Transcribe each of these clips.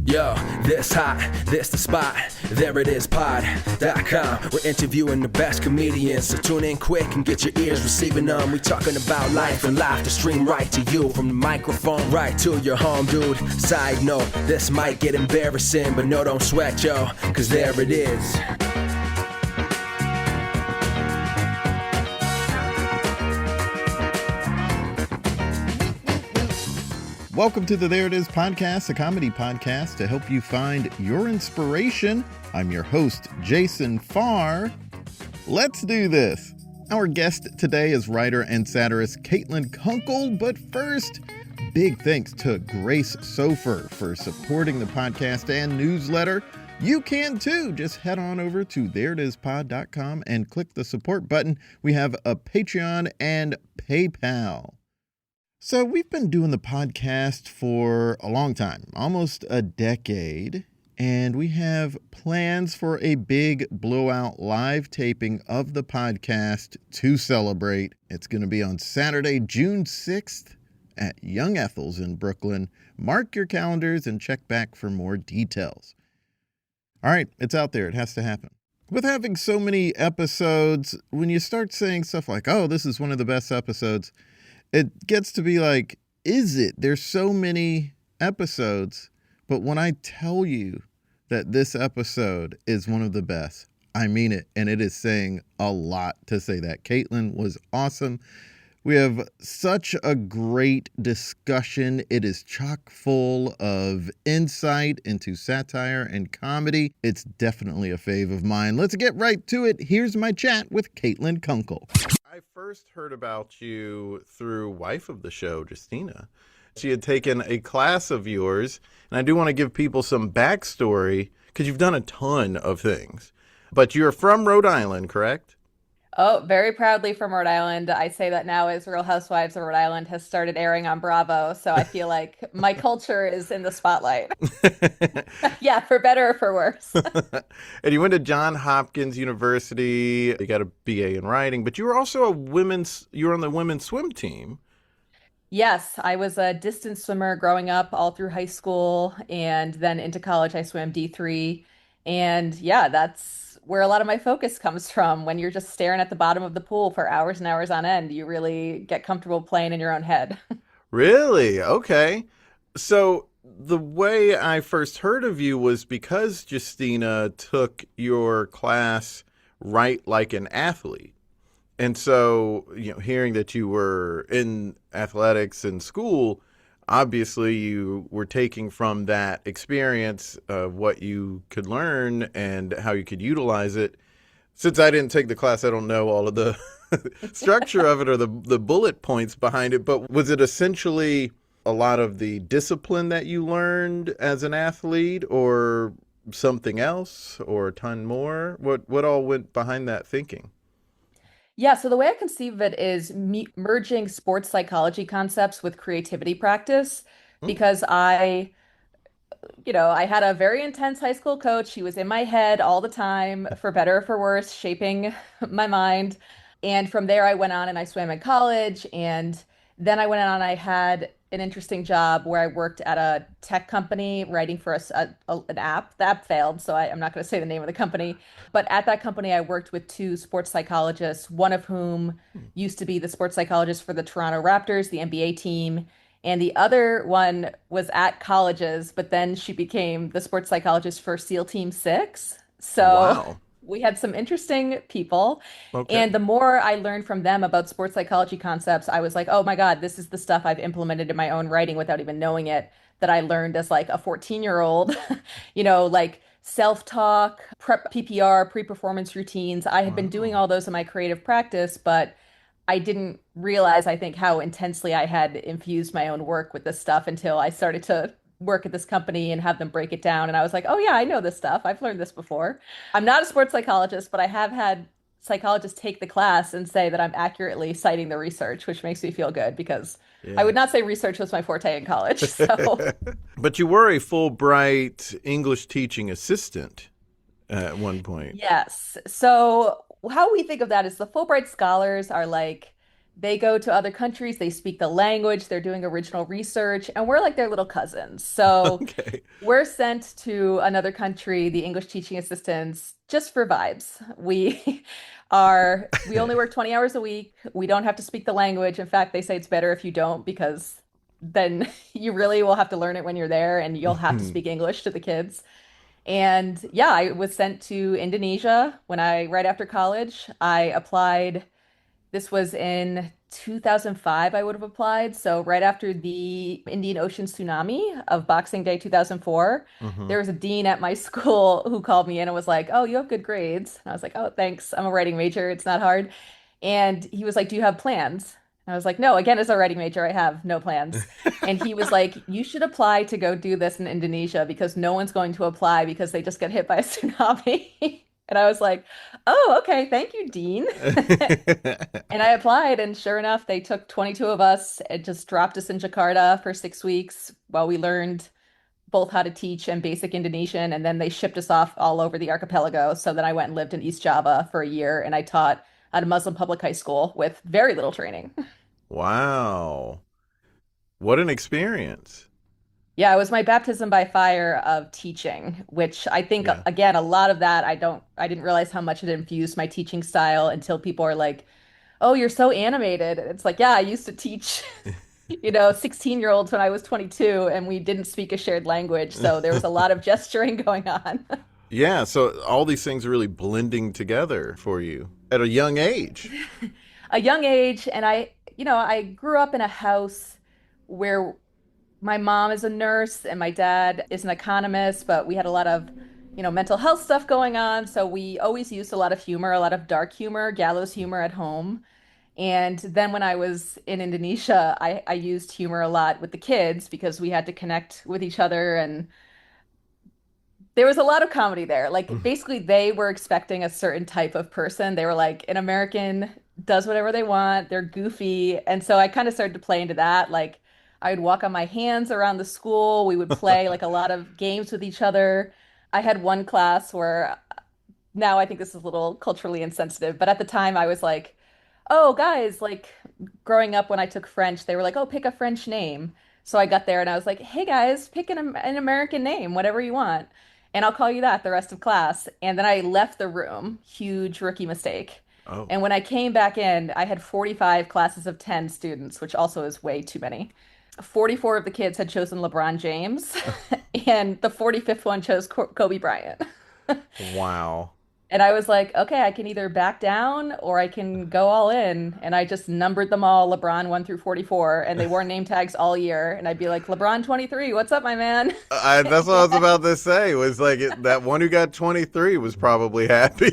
Yo, this hot, this the spot, there it is, pod.com. We're interviewing the best comedians, so tune in quick and get your ears receiving them. We talking about life and life to stream right to you, from the microphone right to your home, dude. Side note, this might get embarrassing, but no, don't sweat, yo, cause there it is. Welcome to the There It Is podcast, a comedy podcast to help you find your inspiration. I'm your host, Jason Farr. Let's do this. Our guest today is writer and satirist Caitlin Kunkel, but first, big thanks to Grace Sofer for supporting the podcast and newsletter. You can too. Just head on over to thereitispod.com and click the support button. We have a Patreon and PayPal. So we've been doing the podcast for a long time, almost a decade, and we have plans for a big blowout live taping of the podcast to celebrate. It's going to be on Saturday, June 6th at Young Ethel's in Brooklyn. Mark your calendars and check back for more details. All right, it's out there. It has to happen. With having so many episodes, when you start saying stuff like, oh, this is one of the best episodes, it gets to be like, is it? There's so many episodes, but when I tell you that this episode is one of the best, I mean it, and it is saying a lot to say that. Caitlin was awesome. We have such a great discussion. It is chock full of insight into satire and comedy. It's definitely a fave of mine. Let's get right to it. Here's my chat with Caitlin Kunkel. I first heard about you through wife of the show, Justina. She had taken a class of yours, and I do want to give people some backstory because you've done a ton of things. But you're from Rhode Island, correct? Oh, very proudly from Rhode Island. I say that now as Real Housewives of Rhode Island has started airing on Bravo, so I feel like my culture is in the spotlight. Yeah, for better or for worse. And you went to Johns Hopkins University. You got a BA in writing, but you were also you were on the women's swim team. Yes, I was a distance swimmer growing up all through high school, and then into college I swam D3. And yeah, that's where a lot of my focus comes from. When you're just staring at the bottom of the pool for hours and hours on end, you really get comfortable playing in your own head. Really? Okay. So the way I first heard of you was because Justina took your class Write Like an Athlete. And so, hearing that you were in athletics in school, obviously you were taking from that experience what you could learn and how you could utilize it. Since I didn't take the class, I don't know all of the structure of it or the bullet points behind it, but was it essentially a lot of the discipline that you learned as an athlete or something else or a ton more? What all went behind that thinking? Yeah, so the way I conceive of it is merging sports psychology concepts with creativity practice because I had a very intense high school coach. He was in my head all the time, for better or for worse, shaping my mind. And from there, I went on and I swam in college. And then I went on, I had an interesting job where I worked at a tech company writing for an app. The app failed, so I'm not going to say the name of the company. But at that company, I worked with two sports psychologists, one of whom used to be the sports psychologist for the Toronto Raptors, the NBA team. And the other one was at colleges, but then she became the sports psychologist for SEAL Team 6. So wow. We had some interesting people. Okay. And the more I learned from them about sports psychology concepts, I was like, oh my God, this is the stuff I've implemented in my own writing without even knowing it, that I learned as like a 14-year-old, like self-talk, prep PPR, pre-performance routines. I had been doing all those in my creative practice, but I didn't realize, I think, how intensely I had infused my own work with this stuff until I started to work at this company and have them break it down. And I was like, oh yeah, I know this stuff. I've learned this before. I'm not a sports psychologist, but I have had psychologists take the class and say that I'm accurately citing the research, which makes me feel good because I would not say research was my forte in college. So. But you were a Fulbright English teaching assistant at one point. Yes. So how we think of that is the Fulbright scholars are like they go to other countries, they speak the language, they're doing original research, and we're like their little cousins. So Okay. we're sent to another country, the English teaching assistants, just for vibes. We only work 20 hours a week. We don't have to speak the language. In fact, they say it's better if you don't because then you really will have to learn it when you're there and you'll have to speak English to the kids. And yeah, I was sent to Indonesia right after college. I applied. This was in 2005, I would have applied. So right after the Indian Ocean tsunami of Boxing Day 2004, Hmm. there was a dean at my school who called me in and was like, "Oh, you have good grades." And I was like, "Oh, thanks. I'm a writing major. It's not hard." And he was like, "Do you have plans?" And I was like, "No, again, as a writing major, I have no plans." And he was like, "You should apply to go do this in Indonesia because no one's going to apply because they just get hit by a tsunami." And I was like, "Oh, okay. Thank you, Dean." And I applied, and sure enough, they took 22 of us and just dropped us in Jakarta for 6 weeks while we learned both how to teach and basic Indonesian. And then they shipped us off all over the archipelago. So then I went and lived in East Java for a year, and I taught at a Muslim public high school with very little training. Wow. What an experience. Yeah, it was my baptism by fire of teaching, which I think, Yeah. again, a lot of that I didn't realize how much it infused my teaching style until people are like, "Oh, you're so animated." It's like, yeah, I used to teach, 16-year-olds when I was 22 and we didn't speak a shared language. So there was a lot of gesturing going on. Yeah, so all these things are really blending together for you at a young age. A young age, and I grew up in a house where my mom is a nurse and my dad is an economist, but we had a lot of, mental health stuff going on. So we always used a lot of humor, a lot of dark humor, gallows humor at home. And then when I was in Indonesia, I used humor a lot with the kids because we had to connect with each other. And there was a lot of comedy there. Like basically, they were expecting a certain type of person. They were like, an American does whatever they want, they're goofy. And so I kind of started to play into that. Like I would walk on my hands around the school. We would play like a lot of games with each other. I had one class where now I think this is a little culturally insensitive, but at the time I was like, "Oh, guys, like growing up when I took French, they were like, "Oh, pick a French name." So I got there and I was like, "Hey guys, pick an American name, whatever you want, and I'll call you that the rest of class." And then I left the room, huge rookie mistake. Oh. And when I came back in, I had 45 classes of 10 students, which also is way too many. 44 of the kids had chosen LeBron James, and the 45th one chose Kobe Bryant. Wow. And I was like, okay, I can either back down or I can go all in. And I just numbered them all, LeBron 1 through 44, and they wore name tags all year. And I'd be like, LeBron 23, what's up, my man? That's what I was about to say. Was like that one who got 23 was probably happy.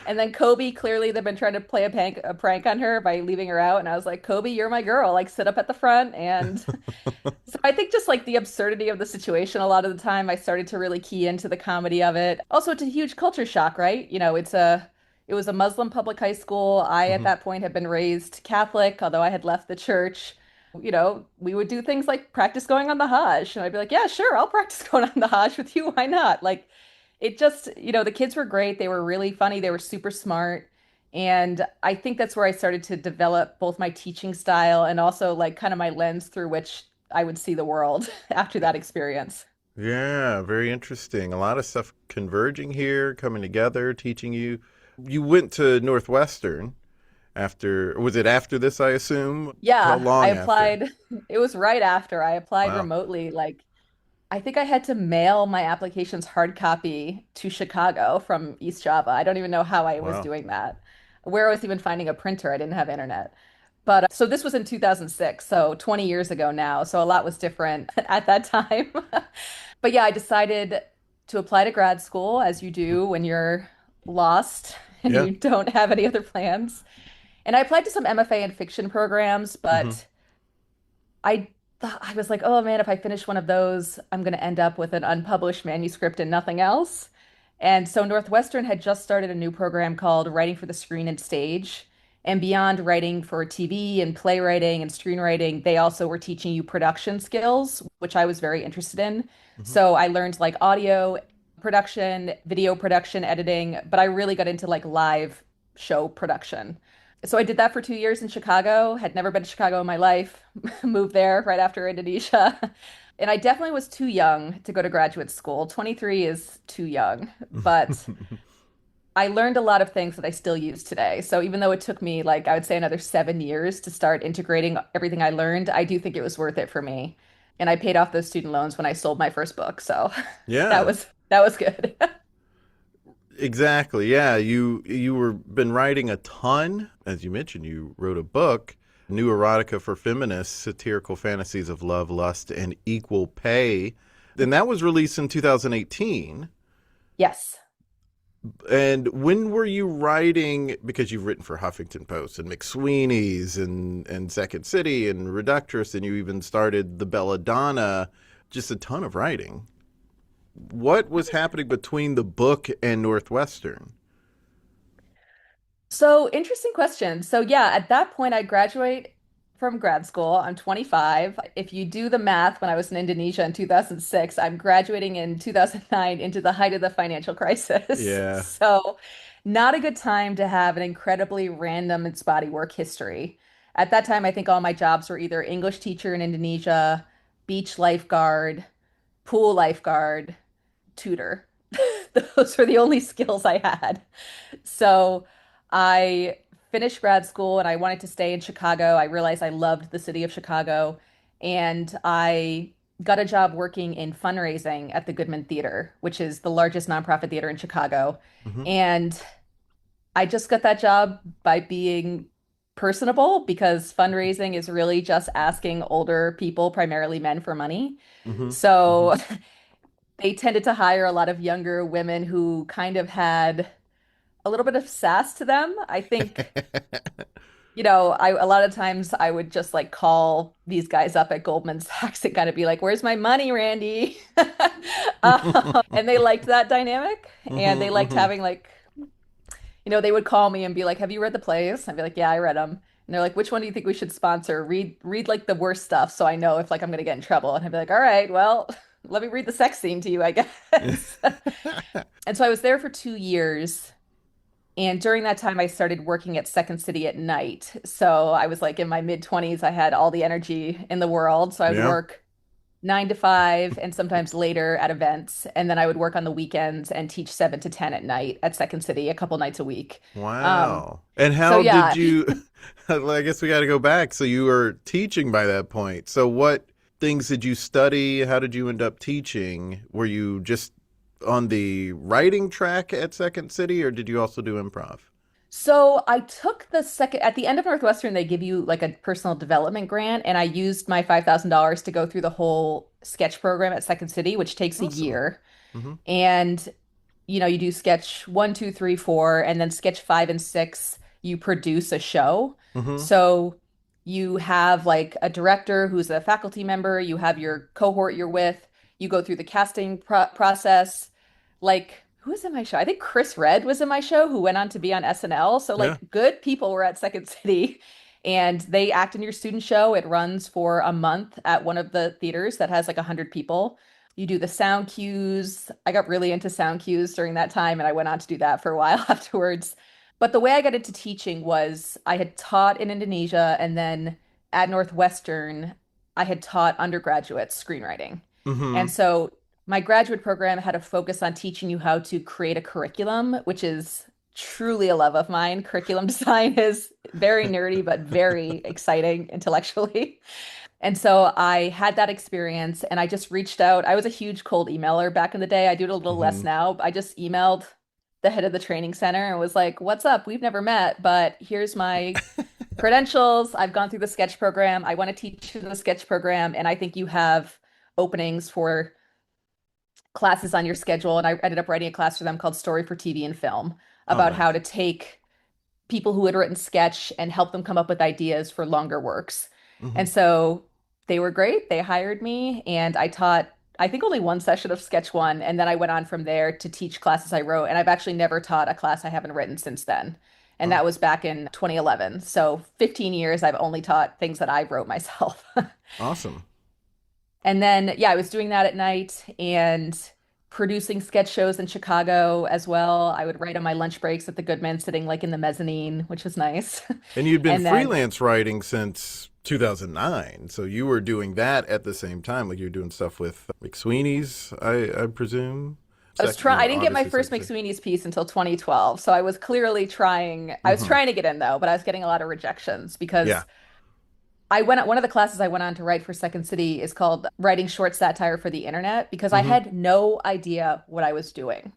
And then Kobe, clearly they've been trying to play a prank on her by leaving her out. And I was like, Kobe, you're my girl. Like, sit up at the front. And so I think just like the absurdity of the situation, a lot of the time I started to really key into the comedy of it. Also, it's a huge culture shock, right? It was a Muslim public high school. I, at Hmm. that point, had been raised Catholic, although I had left the church. We would do things like practice going on the Hajj. And I'd be like, yeah, sure, I'll practice going on the Hajj with you. Why not? Like, it just, the kids were great. They were really funny. They were super smart. And I think that's where I started to develop both my teaching style and also like kind of my lens through which I would see the world after that experience. Yeah, very interesting. A lot of stuff converging here, coming together, teaching you. You went to Northwestern after, was it after this, I assume? How Yeah, I long after? applied. It was right after I applied Wow. remotely. Like, I think I had to mail my application's hard copy to Chicago from East Java. I don't even know how I was Wow. doing that. Where I was even finding a printer, I didn't have internet. But so this was in 2006, so 20 years ago now. So a lot was different at that time. But yeah, I decided to apply to grad school as you do when you're lost and Yeah. you don't have any other plans. And I applied to some MFA in fiction programs, Hmm. but I was like, oh man, if I finish one of those, I'm going to end up with an unpublished manuscript and nothing else. And so Northwestern had just started a new program called Writing for the Screen and Stage. And beyond writing for TV and playwriting and screenwriting, they also were teaching you production skills, which I was very interested in. Hmm. So I learned like audio production, video production, editing, but I really got into like live show production. So I did that for 2 years in Chicago, had never been to Chicago in my life, moved there right after Indonesia. And I definitely was too young to go to graduate school. 23 is too young, but I learned a lot of things that I still use today. So even though it took me, like, I would say another 7 years to start integrating everything I learned, I do think it was worth it for me. And I paid off those student loans when I sold my first book. So Yeah, that was good. exactly. Yeah, you were been writing a ton. As you mentioned, you wrote a book, New Erotica for Feminists, Satirical Fantasies of Love, Lust, and Equal Pay. And that was released in 2018. Yes. And when were you writing? Because you've written for Huffington Post and McSweeney's and Second City and Reductress, and you even started the Belladonna, just a ton of writing. What was happening between the book and Northwestern? So, interesting question. So, yeah, at that point, I graduate from grad school. I'm 25. If you do the math, when I was in Indonesia in 2006, I'm graduating in 2009 into the height of the financial crisis. Yeah. So, not a good time to have an incredibly random and spotty work history. At that time, I think all my jobs were either English teacher in Indonesia, beach lifeguard, pool lifeguard, tutor. Those were the only skills I had. So I finished grad school and I wanted to stay in Chicago. I realized I loved the city of Chicago, and I got a job working in fundraising at the Goodman Theater, which is the largest nonprofit theater in Chicago. Hmm. And I just got that job by being personable because fundraising is really just asking older people, primarily men, for money. Hmm. Hmm. So they tended to hire a lot of younger women who kind of had a little bit of sass to them. I think, I a lot of times I would just like call these guys up at Goldman Sachs and kind of be like, "Where's my money, Randy?" And they liked that dynamic, and they liked Hmm. having like, they would call me and be like, "Have you read the plays?" I'd be like, "Yeah, I read them." And they're like, "Which one do you think we should sponsor? Read like the worst stuff so I know if like I'm gonna get in trouble." And I'd be like, "All right, well, let me read the sex scene to you, I guess." And so I was there for 2 years. And during that time, I started working at Second City at night. So I was like in my mid 20s. I had all the energy in the world. So I would Yeah. work 9 to 5 and sometimes later at events. And then I would work on the weekends and teach 7 to 10 at night at Second City a couple nights a week. Um, Wow. And so how did yeah. you? Well, I guess we got to go back. So you were teaching by that point. So what things did you study? How did you end up teaching? Were you just on the writing track at Second City, or did you also do improv? So I took the second at the end of Northwestern, they give you like a personal development grant, and I used my $5,000 to go through the whole sketch program at Second City, which takes a Awesome. year. Hmm. And you do sketch one, two, three, four, and then sketch five and six, you produce a show. Hmm. So you have like a director who's a faculty member, you have your cohort you're with, you go through the casting process. Like, who was in my show? I think Chris Red was in my show, who went on to be on SNL. So, Yeah. like, good people were at Second City. And they act in your student show. It runs for a month at one of the theaters that has like 100 people. You do the sound cues. I got really into sound cues during that time, and I went on to do that for a while afterwards. But the way I got into teaching was I had taught in Indonesia, and then at Northwestern, I had taught undergraduates screenwriting. And Hmm. so my graduate program had a focus on teaching you how to create a curriculum, which is truly a love of mine. Curriculum design is very nerdy, but very exciting intellectually. And so I had that experience and I just reached out. I was a huge cold emailer back in the day. I do it a little less Hmm. now. I just emailed the head of the training center and was like, "What's up? We've never met, but here's my credentials. I've gone through the sketch program. I want to teach you the sketch program, and I think you have openings for classes on your schedule." And I ended up writing a class for them called Story for TV and Film Oh, about how nice. to take people who had written sketch and help them come up with ideas for longer works. Hmm. And so they were great. They hired me and I taught, I think, only one session of sketch one. And then I went on from there to teach classes I wrote. And I've actually never taught a class I haven't written since then. And Oh, that was back in 2011. So 15 years, I've only taught things that I wrote myself. awesome. And then, yeah, I was doing that at night. And producing sketch shows in Chicago as well. I would write on my lunch breaks at the Goodman, sitting like in the mezzanine, which was nice. And you'd been And then freelance writing since 2009. So you were doing that at the same time. Like you're doing stuff with McSweeney's, I presume. I didn't get my Obviously, first second. McSweeney's piece until 2012. So I was clearly trying, I was Hmm. trying to get in though, but I was getting a lot of rejections Yeah. because one of the classes I went on to write for Second City is called Writing Short Satire for the Internet because I Hmm. had no idea what I was doing.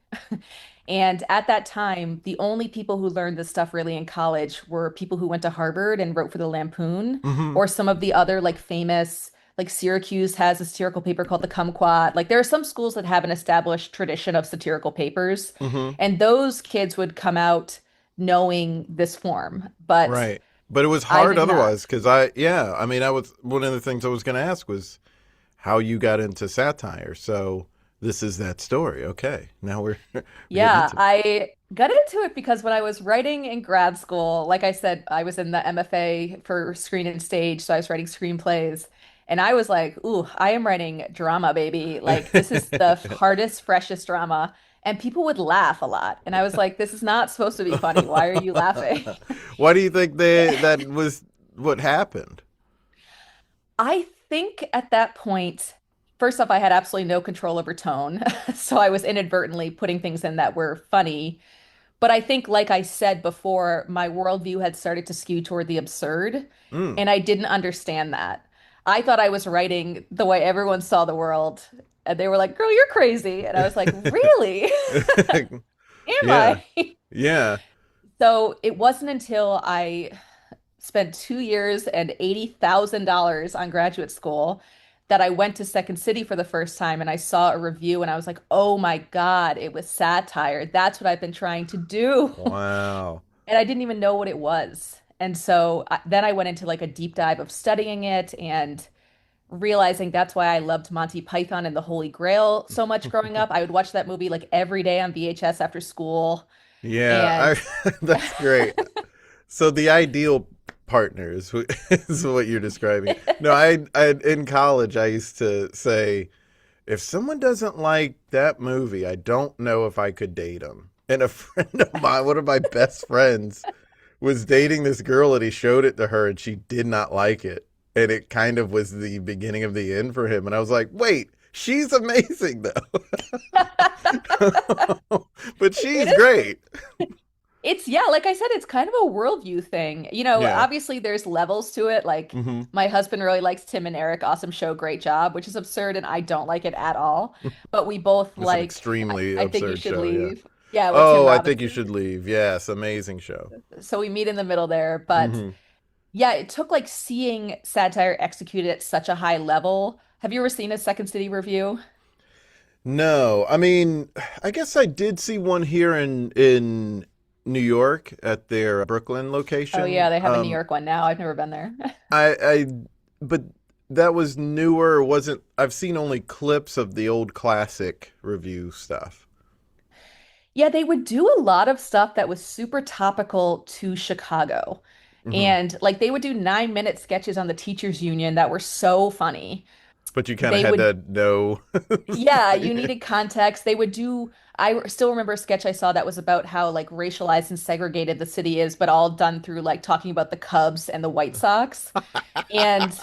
And at that time, the only people who learned this stuff really in college were people who went to Harvard and wrote for the Lampoon, Hmm. or some of the other like famous, like Syracuse has a satirical paper called the Kumquat. Like there are some schools that have an established tradition of satirical papers, Hmm. and those kids would come out knowing this form, but Right. But it was I hard did not. otherwise because I mean, one of the things I was going to ask was how you got into satire. So this is that story. Okay. Now we're getting Yeah, into it. I got into it because when I was writing in grad school, like I said, I was in the MFA for screen and stage, so I was writing screenplays. And I was like, ooh, I am writing drama, baby. Like, this is the hardest, freshest drama. And people would laugh a lot. And I was like, this is not supposed to be funny. Why are you laughing? Why do you think that was what happened? I think at that point, first off, I had absolutely no control over tone. So I was inadvertently putting things in that were funny. But I think, like I said before, my worldview had started to skew toward the absurd, Mm. and I didn't understand that. I thought I was writing the way everyone saw the world, and they were like, "Girl, you're crazy." And I was like, "Really? Am Yeah. I?" Yeah. So it wasn't until I spent 2 years and $80,000 on graduate school that I went to Second City for the first time and I saw a review and I was like, oh my God, it was satire. That's what I've been trying to do. Wow. And I didn't even know what it was. And so then I went into like a deep dive of studying it and realizing that's why I loved Monty Python and the Holy Grail so much growing up. I would watch that movie like every day on VHS after school. Yeah, And that's great. So the ideal partner is, is what you're describing. No, I in college I used to say if someone doesn't like that movie, I don't know if I could date them. And a friend of mine, one of my best friends, was dating this girl and he showed it to her and she did not like it. And it kind of was the beginning of the end for him. And I was like, wait, she's amazing though. But it she's is great. yeah, like I said, it's kind of a worldview thing. Yeah. Obviously there's levels to it. Like Hmm. my husband really likes Tim and Eric, awesome show, great job, which is absurd and I don't like it at all. But we both It's an like extremely I Think You absurd Should show, yeah. Leave. Yeah, with Tim Oh, I think you should Robinson. leave. Yes, amazing show. So we meet in the middle there. But Hmm. yeah, it took like seeing satire executed at such a high level. Have you ever seen a Second City review? No, I mean, I guess I did see one here in New York at their Brooklyn Oh yeah, location. they have a New York one now. I've never been there. I, but that was newer. Wasn't I've seen only clips of the old classic review stuff. Yeah, they would do a lot of stuff that was super topical to Chicago. Hmm. And like they would do 9-minute sketches on the teachers union that were so funny. But you kind of They had would, to know. yeah, you needed context. I still remember a sketch I saw that was about how like racialized and segregated the city is, but all done through like talking about the Cubs and the White Sox. And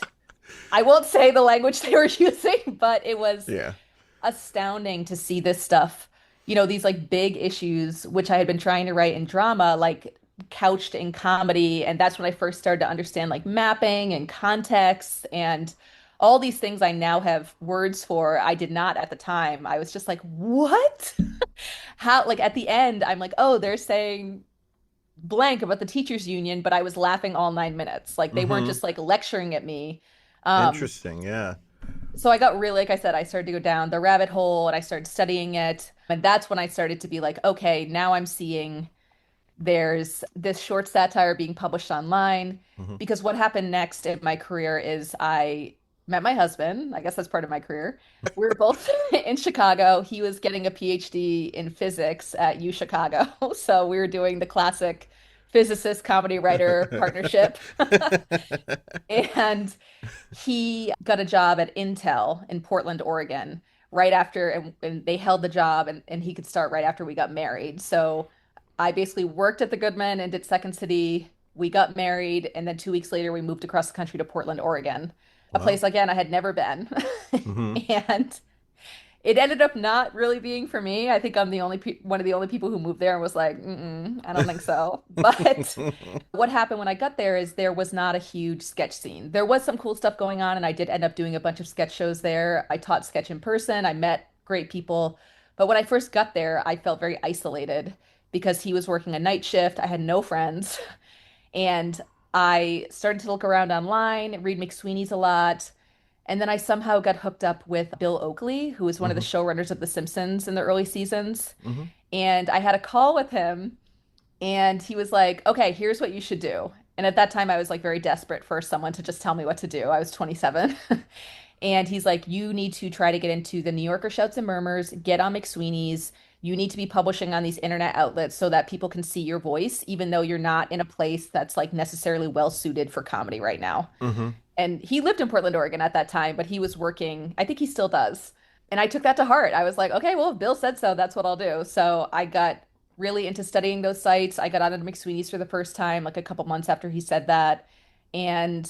I won't say the language they were using, but it was Yeah. astounding to see this stuff. These like big issues, which I had been trying to write in drama, like couched in comedy. And that's when I first started to understand like mapping and context and all these things I now have words for. I did not at the time. I was just like, what? How, like at the end, I'm like, oh, they're saying blank about the teachers union, but I was laughing all 9 minutes. Like they weren't Hmm. just like lecturing at me. Um, Interesting. Yeah. so I got really, like I said, I started to go down the rabbit hole and I started studying it. And that's when I started to be like, okay, now I'm seeing there's this short satire being published online. Hmm. Because what happened next in my career is I met my husband. I guess that's part of my career. We were both in Chicago. He was getting a PhD in physics at U Chicago. So we were doing the classic physicist comedy writer partnership. And he got a job at Intel in Portland, Oregon, right after, and they held the job, and he could start right after we got married. So I basically worked at the Goodman and did Second City. We got married, and then 2 weeks later, we moved across the country to Portland, Oregon, a Wow. place again I had never been. Hmm. And it ended up not really being for me. I think I'm one of the only people who moved there and was like, I don't think so. But what happened when I got there is there was not a huge sketch scene. There was some cool stuff going on, and I did end up doing a bunch of sketch shows there. I taught sketch in person. I met great people. But when I first got there, I felt very isolated because he was working a night shift. I had no friends. And I started to look around online, read McSweeney's a lot. And then I somehow got hooked up with Bill Oakley, who was one of the Hmm. showrunners of The Simpsons in the early seasons. Hmm. And I had a call with him, and he was like, okay, here's what you should do. And at that time, I was like very desperate for someone to just tell me what to do. I was 27. And he's like, you need to try to get into the New Yorker Shouts and Murmurs, get on McSweeney's. You need to be publishing on these internet outlets so that people can see your voice, even though you're not in a place that's like necessarily well suited for comedy right now. Hmm. And he lived in Portland, Oregon at that time, but he was working, I think he still does. And I took that to heart. I was like, okay, well, if Bill said so, that's what I'll do. So I got really into studying those sites. I got on to McSweeney's for the first time, like a couple months after he said that. And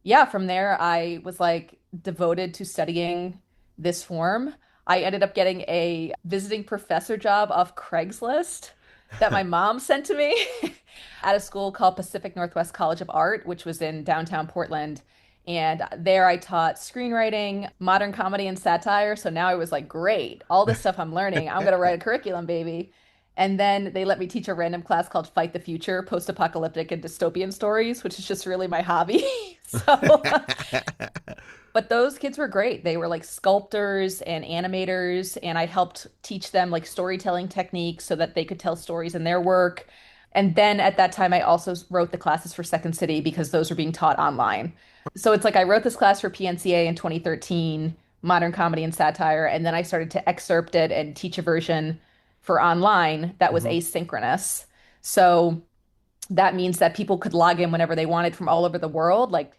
yeah, from there, I was like devoted to studying this form. I ended up getting a visiting professor job off Craigslist that my mom sent to me at a school called Pacific Northwest College of Art, which was in downtown Portland. And there I taught screenwriting, modern comedy, and satire. So now I was like, great, all this stuff I'm learning, I'm going to write a curriculum, baby. And then they let me teach a random class called Fight the Future, post-apocalyptic and dystopian stories, which is just really my hobby. So, but those kids were great. They were like sculptors and animators, and I helped teach them like storytelling techniques so that they could tell stories in their work. And then at that time, I also wrote the classes for Second City because those were being taught online. So it's like I wrote this class for PNCA in 2013, modern comedy and satire, and then I started to excerpt it and teach a version for online that was Hmm. asynchronous. So that means that people could log in whenever they wanted from all over the world. Like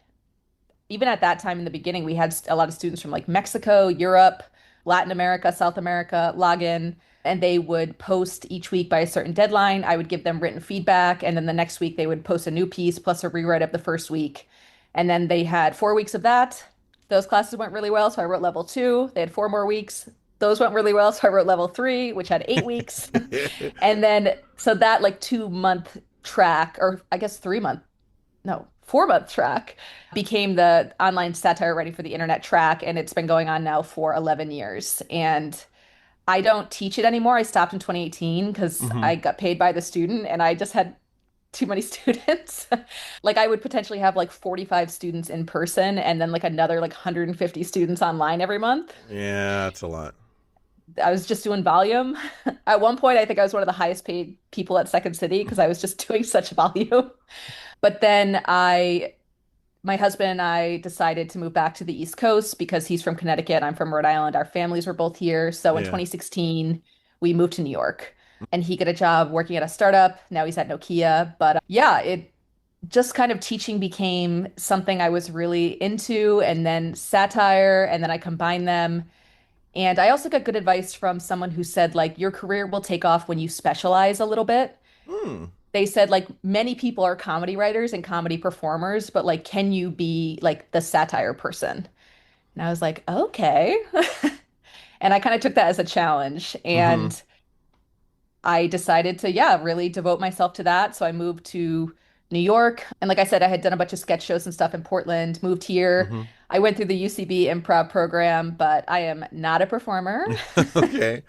even at that time in the beginning, we had a lot of students from like Mexico, Europe, Latin America, South America log in, and they would post each week by a certain deadline. I would give them written feedback, and then the next week they would post a new piece plus a rewrite of the first week. And then they had 4 weeks of that. Those classes went really well, so I wrote level two. They had 4 more weeks. Those went really well, so I wrote level three, which had 8 weeks. And then, so that like 2 month track, or I guess 3 month, no, 4 month track became the online satire writing for the internet track. And it's been going on now for 11 years. And I don't teach it anymore. I stopped in 2018 because Hmm. I got paid by the student and I just had too many students. Like I would potentially have like 45 students in person and then like another like 150 students online every month. Yeah, that's a lot. I was just doing volume. At one point, I think I was one of the highest paid people at Second City because I was just doing such volume. But then my husband and I decided to move back to the East Coast because he's from Connecticut. I'm from Rhode Island. Our families were both here. So in Yeah. 2016, we moved to New York and he got a job working at a startup. Now he's at Nokia. But yeah, it just kind of teaching became something I was really into, and then satire, and then I combined them. And I also got good advice from someone who said, like, your career will take off when you specialize a little bit. Hmm. They said, like, many people are comedy writers and comedy performers, but like, can you be like the satire person? And I was like, okay. And I kind of took that as a challenge. Hmm. And I decided to, yeah, really devote myself to that. So I moved to New York. And like I said, I had done a bunch of sketch shows and stuff in Portland, moved here. Hmm. I went through the UCB improv program, but I am not a performer. Okay.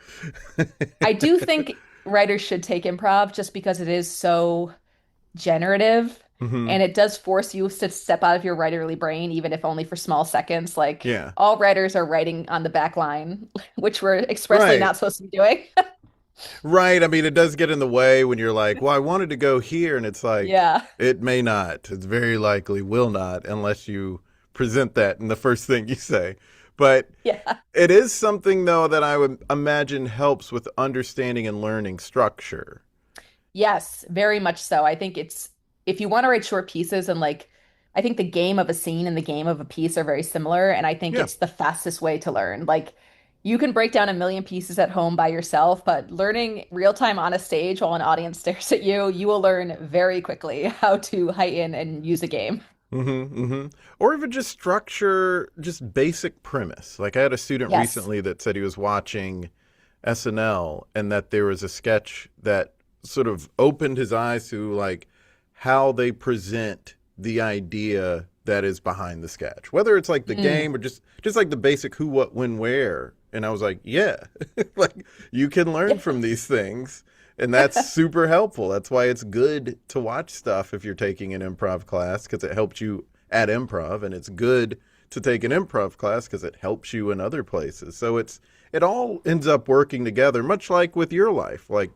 I do think writers should take improv just because it is so generative Hmm. and it does force you to step out of your writerly brain, even if only for small seconds. Like Yeah. all writers are writing on the back line, which we're expressly Right. not supposed to be doing. Right. I mean, it does get in the way when you're like, well, I wanted to go here. And it's like, Yeah. it may not. It's very likely will not unless you present that in the first thing you say. But Yeah. it is something, though, that I would imagine helps with understanding and learning structure. Yes, very much so. I think it's if you want to write short pieces and like I think the game of a scene and the game of a piece are very similar and I think Yeah. it's the fastest way to learn. Like You can break down a million pieces at home by yourself, but learning real time on a stage while an audience stares at you, you will learn very quickly how to heighten and use a game. Or even just structure, just basic premise. Like I had a student Yes. recently that said he was watching SNL and that there was a sketch that sort of opened his eyes to like how they present the idea that is behind the sketch, whether it's like the Mm. game or just like the basic who, what, when, where. And I was like, yeah, like you can learn from these things. And that's super helpful. That's why it's good to watch stuff if you're taking an improv class because it helps you at improv. And it's good to take an improv class because it helps you in other places. So it all ends up working together, much like with your life, like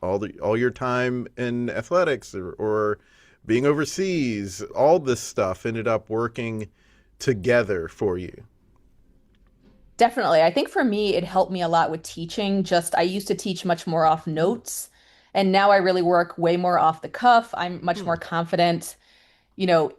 all your time in athletics or being overseas, all this stuff ended up working together for you. Definitely. I think for me, it helped me a lot with teaching. Just I used to teach much more off notes, and now I really work way more off the cuff. I'm much Hmm. more confident, you know,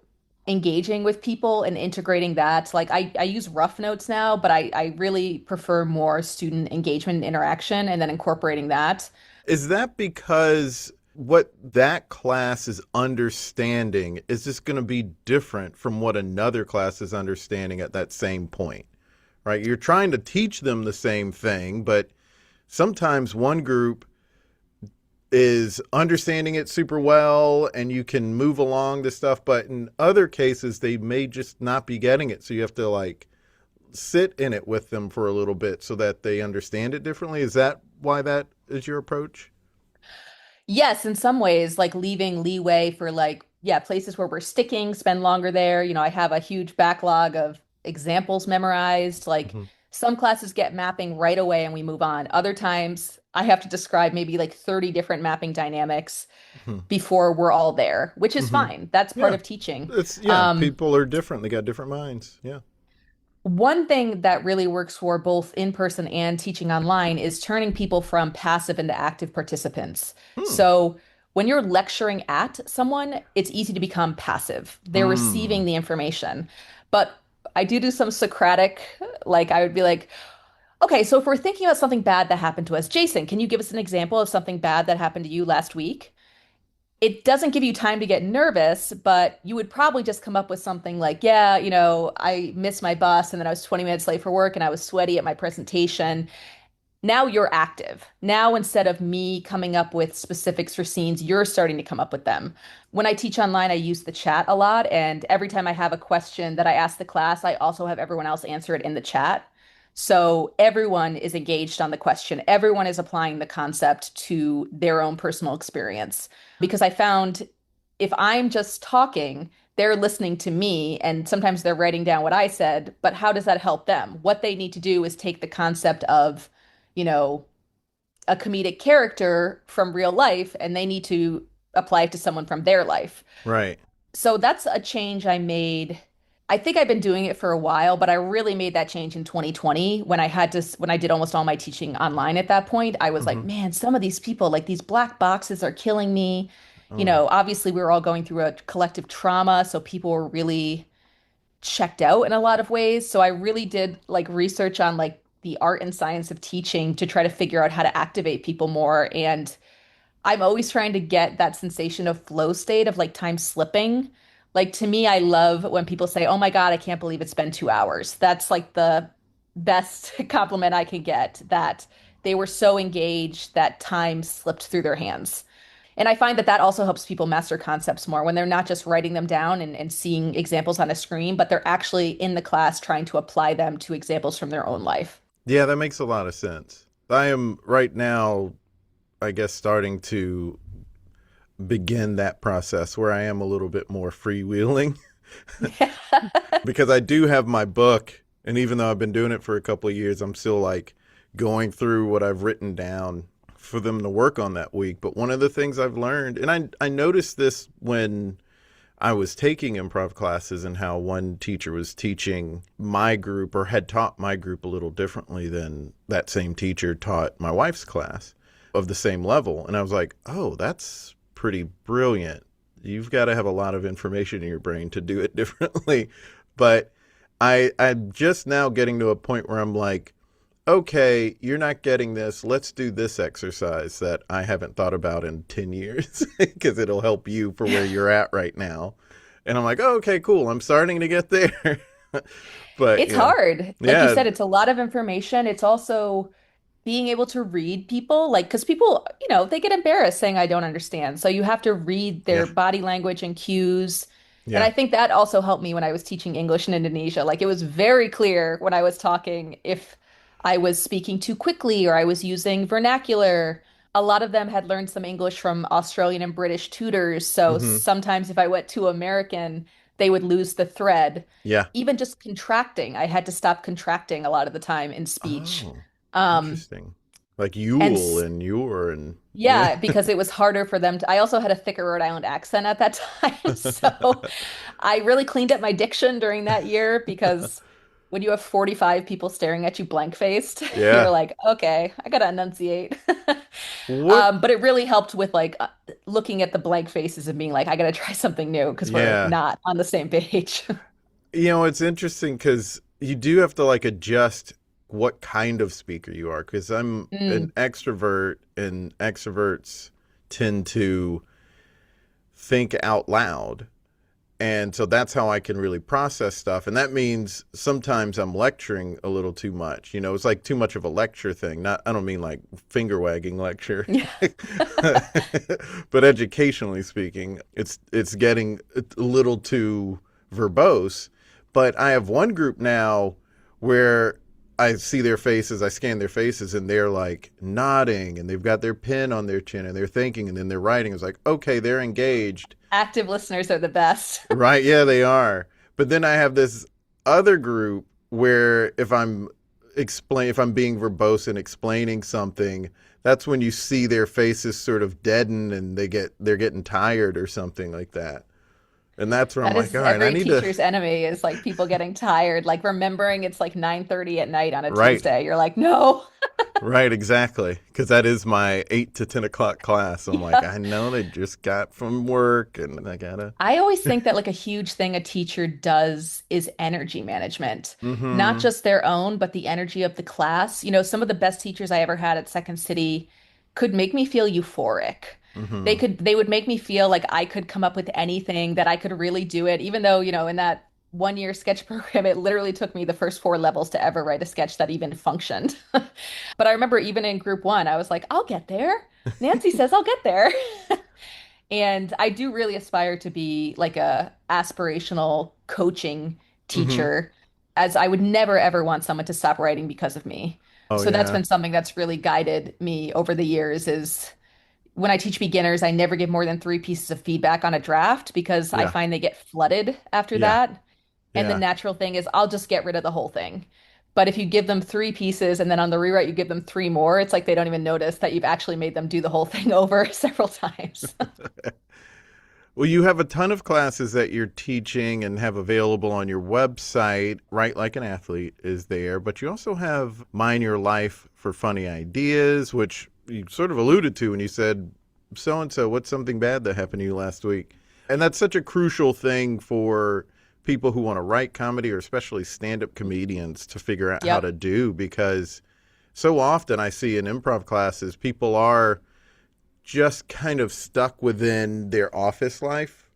engaging with people and integrating that. Like I use rough notes now, but I really prefer more student engagement and interaction and then incorporating that. Is that because what that class is understanding is just going to be different from what another class is understanding at that same point, right? You're trying to teach them the same thing, but sometimes one group is understanding it super well and you can move along the stuff, but in other cases, they may just not be getting it. So you have to like sit in it with them for a little bit so that they understand it differently. Is that why that is your approach? Yes, in some ways, like leaving leeway for like, yeah, places where we're sticking, spend longer there. I have a huge backlog of examples memorized. Like Hmm. some classes get mapping right away and we move on. Other times I have to describe maybe like 30 different mapping dynamics Hmm. before we're all there, which is Hmm. fine. That's part Yeah. of teaching. Yeah, people are different. They got different minds. Yeah. One thing that really works for both in person and teaching online is turning people from passive into active participants. Hmm. So when you're lecturing at someone, it's easy to become passive. They're Hmm. receiving the information. But I do some Socratic, like I would be like, okay, so if we're thinking about something bad that happened to us, Jason, can you give us an example of something bad that happened to you last week? It doesn't give you time to get nervous, but you would probably just come up with something like, yeah, I missed my bus and then I was 20 minutes late for work and I was sweaty at my presentation. Now you're active. Now, instead of me coming up with specifics for scenes, you're starting to come up with them. When I teach online, I use the chat a lot. And every time I have a question that I ask the class, I also have everyone else answer it in the chat. So everyone is engaged on the question. Everyone is applying the concept to their own personal experience. Because I found if I'm just talking, they're listening to me and sometimes they're writing down what I said, but how does that help them? What they need to do is take the concept of, you know, a comedic character from real life and they need to apply it to someone from their life. Right. So that's a change I made. I think I've been doing it for a while, but I really made that change in 2020 when I did almost all my teaching online at that point. I was like, Hmm. man, some of these people, like these black boxes are killing me. Oh. Obviously we were all going through a collective trauma, so people were really checked out in a lot of ways. So I really did like research on like the art and science of teaching to try to figure out how to activate people more. And I'm always trying to get that sensation of flow state of like time slipping. Like to me, I love when people say, "Oh my God, I can't believe it's been 2 hours." That's like the best compliment I can get that they were so engaged that time slipped through their hands. And I find that that also helps people master concepts more when they're not just writing them down and seeing examples on a screen, but they're actually in the class trying to apply them to examples from their own life. Yeah, that makes a lot of sense. I am right now, I guess, starting to begin that process where I am a little bit more freewheeling because I do have my book. And even though I've been doing it for a couple of years, I'm still like going through what I've written down for them to work on that week. But one of the things I've learned, and I noticed this when I was taking improv classes and how one teacher was teaching my group or had taught my group a little differently than that same teacher taught my wife's class of the same level. And I was like, oh, that's pretty brilliant. You've got to have a lot of information in your brain to do it differently. But I'm just now getting to a point where I'm like, okay, you're not getting this. Let's do this exercise that I haven't thought about in 10 years because it'll help you for where you're at right now. And I'm like, oh, okay, cool. I'm starting to get there. But It's hard. Like you yeah, said, it's a lot of information. It's also being able to read people, like, because people, they get embarrassed saying, I don't understand. So you have to read yeah, their body language and cues. And yeah. I think that also helped me when I was teaching English in Indonesia. Like, it was very clear when I was talking if I was speaking too quickly or I was using vernacular. A lot of them had learned some English from Australian and British tutors. So Hmm. sometimes if I went too American, they would lose the thread. Yeah. Even just contracting, I had to stop contracting a lot of the time in speech. Oh, Um, interesting. Like and Yule and your and yeah. yeah, because it was harder for them to. I also had a thicker Rhode Island accent at that time. So I really cleaned up my diction during that year because when you have 45 people staring at you blank-faced, you're Yeah. like, okay, I gotta enunciate. What? But it really helped with like looking at the blank faces and being like, I gotta try something new because we're Yeah. not on the same page. It's interesting because you do have to like adjust what kind of speaker you are. Because I'm an Mm, extrovert, and extroverts tend to think out loud. And so that's how I can really process stuff. And that means sometimes I'm lecturing a little too much. It's like too much of a lecture thing. Not, I don't mean like finger wagging lecture, yeah. but educationally speaking, it's getting a little too verbose. But I have one group now where I see their faces, I scan their faces, and they're like nodding and they've got their pen on their chin and they're thinking and then they're writing. It's like, okay, they're engaged. Active listeners are the best. Right. Yeah, they are. But then I have this other group where if I'm being verbose and explaining something, that's when you see their faces sort of deaden and they're getting tired or something like that. And that's where I'm That like, is all right, I every need to. teacher's enemy is like people getting tired, like remembering it's like 9:30 at night on a Right. Tuesday. You're like, no. Right, exactly. Because that is my 8 to 10 o'clock class. I'm like, Yeah. I know they just got from work and I gotta. I always think that like a huge thing a teacher does is energy management, not Mm-hmm. just their own, but the energy of the class. Some of the best teachers I ever had at Second City could make me feel euphoric. Mm-hmm. They would make me feel like I could come up with anything, that I could really do it, even though, in that 1 year sketch program, it literally took me the first four levels to ever write a sketch that even functioned. But I remember even in group one, I was like, I'll get there. Nancy says I'll get there. And I do really aspire to be like a aspirational coaching Mm-hmm. teacher, as I would never ever want someone to stop writing because of me. Oh So that's yeah. been something that's really guided me over the years is when I teach beginners, I never give more than three pieces of feedback on a draft because I Yeah. find they get flooded after Yeah. that. And the Yeah. natural thing is I'll just get rid of the whole thing. But if you give them three pieces and then on the rewrite you give them three more, it's like they don't even notice that you've actually made them do the whole thing over several times. Well, you have a ton of classes that you're teaching and have available on your website. Write Like an Athlete is there, but you also have Mine Your Life for Funny Ideas, which you sort of alluded to when you said, so and so, what's something bad that happened to you last week? And that's such a crucial thing for people who want to write comedy or especially stand up comedians to figure out how Yep. to do because so often I see in improv classes, people are just kind of stuck within their office life.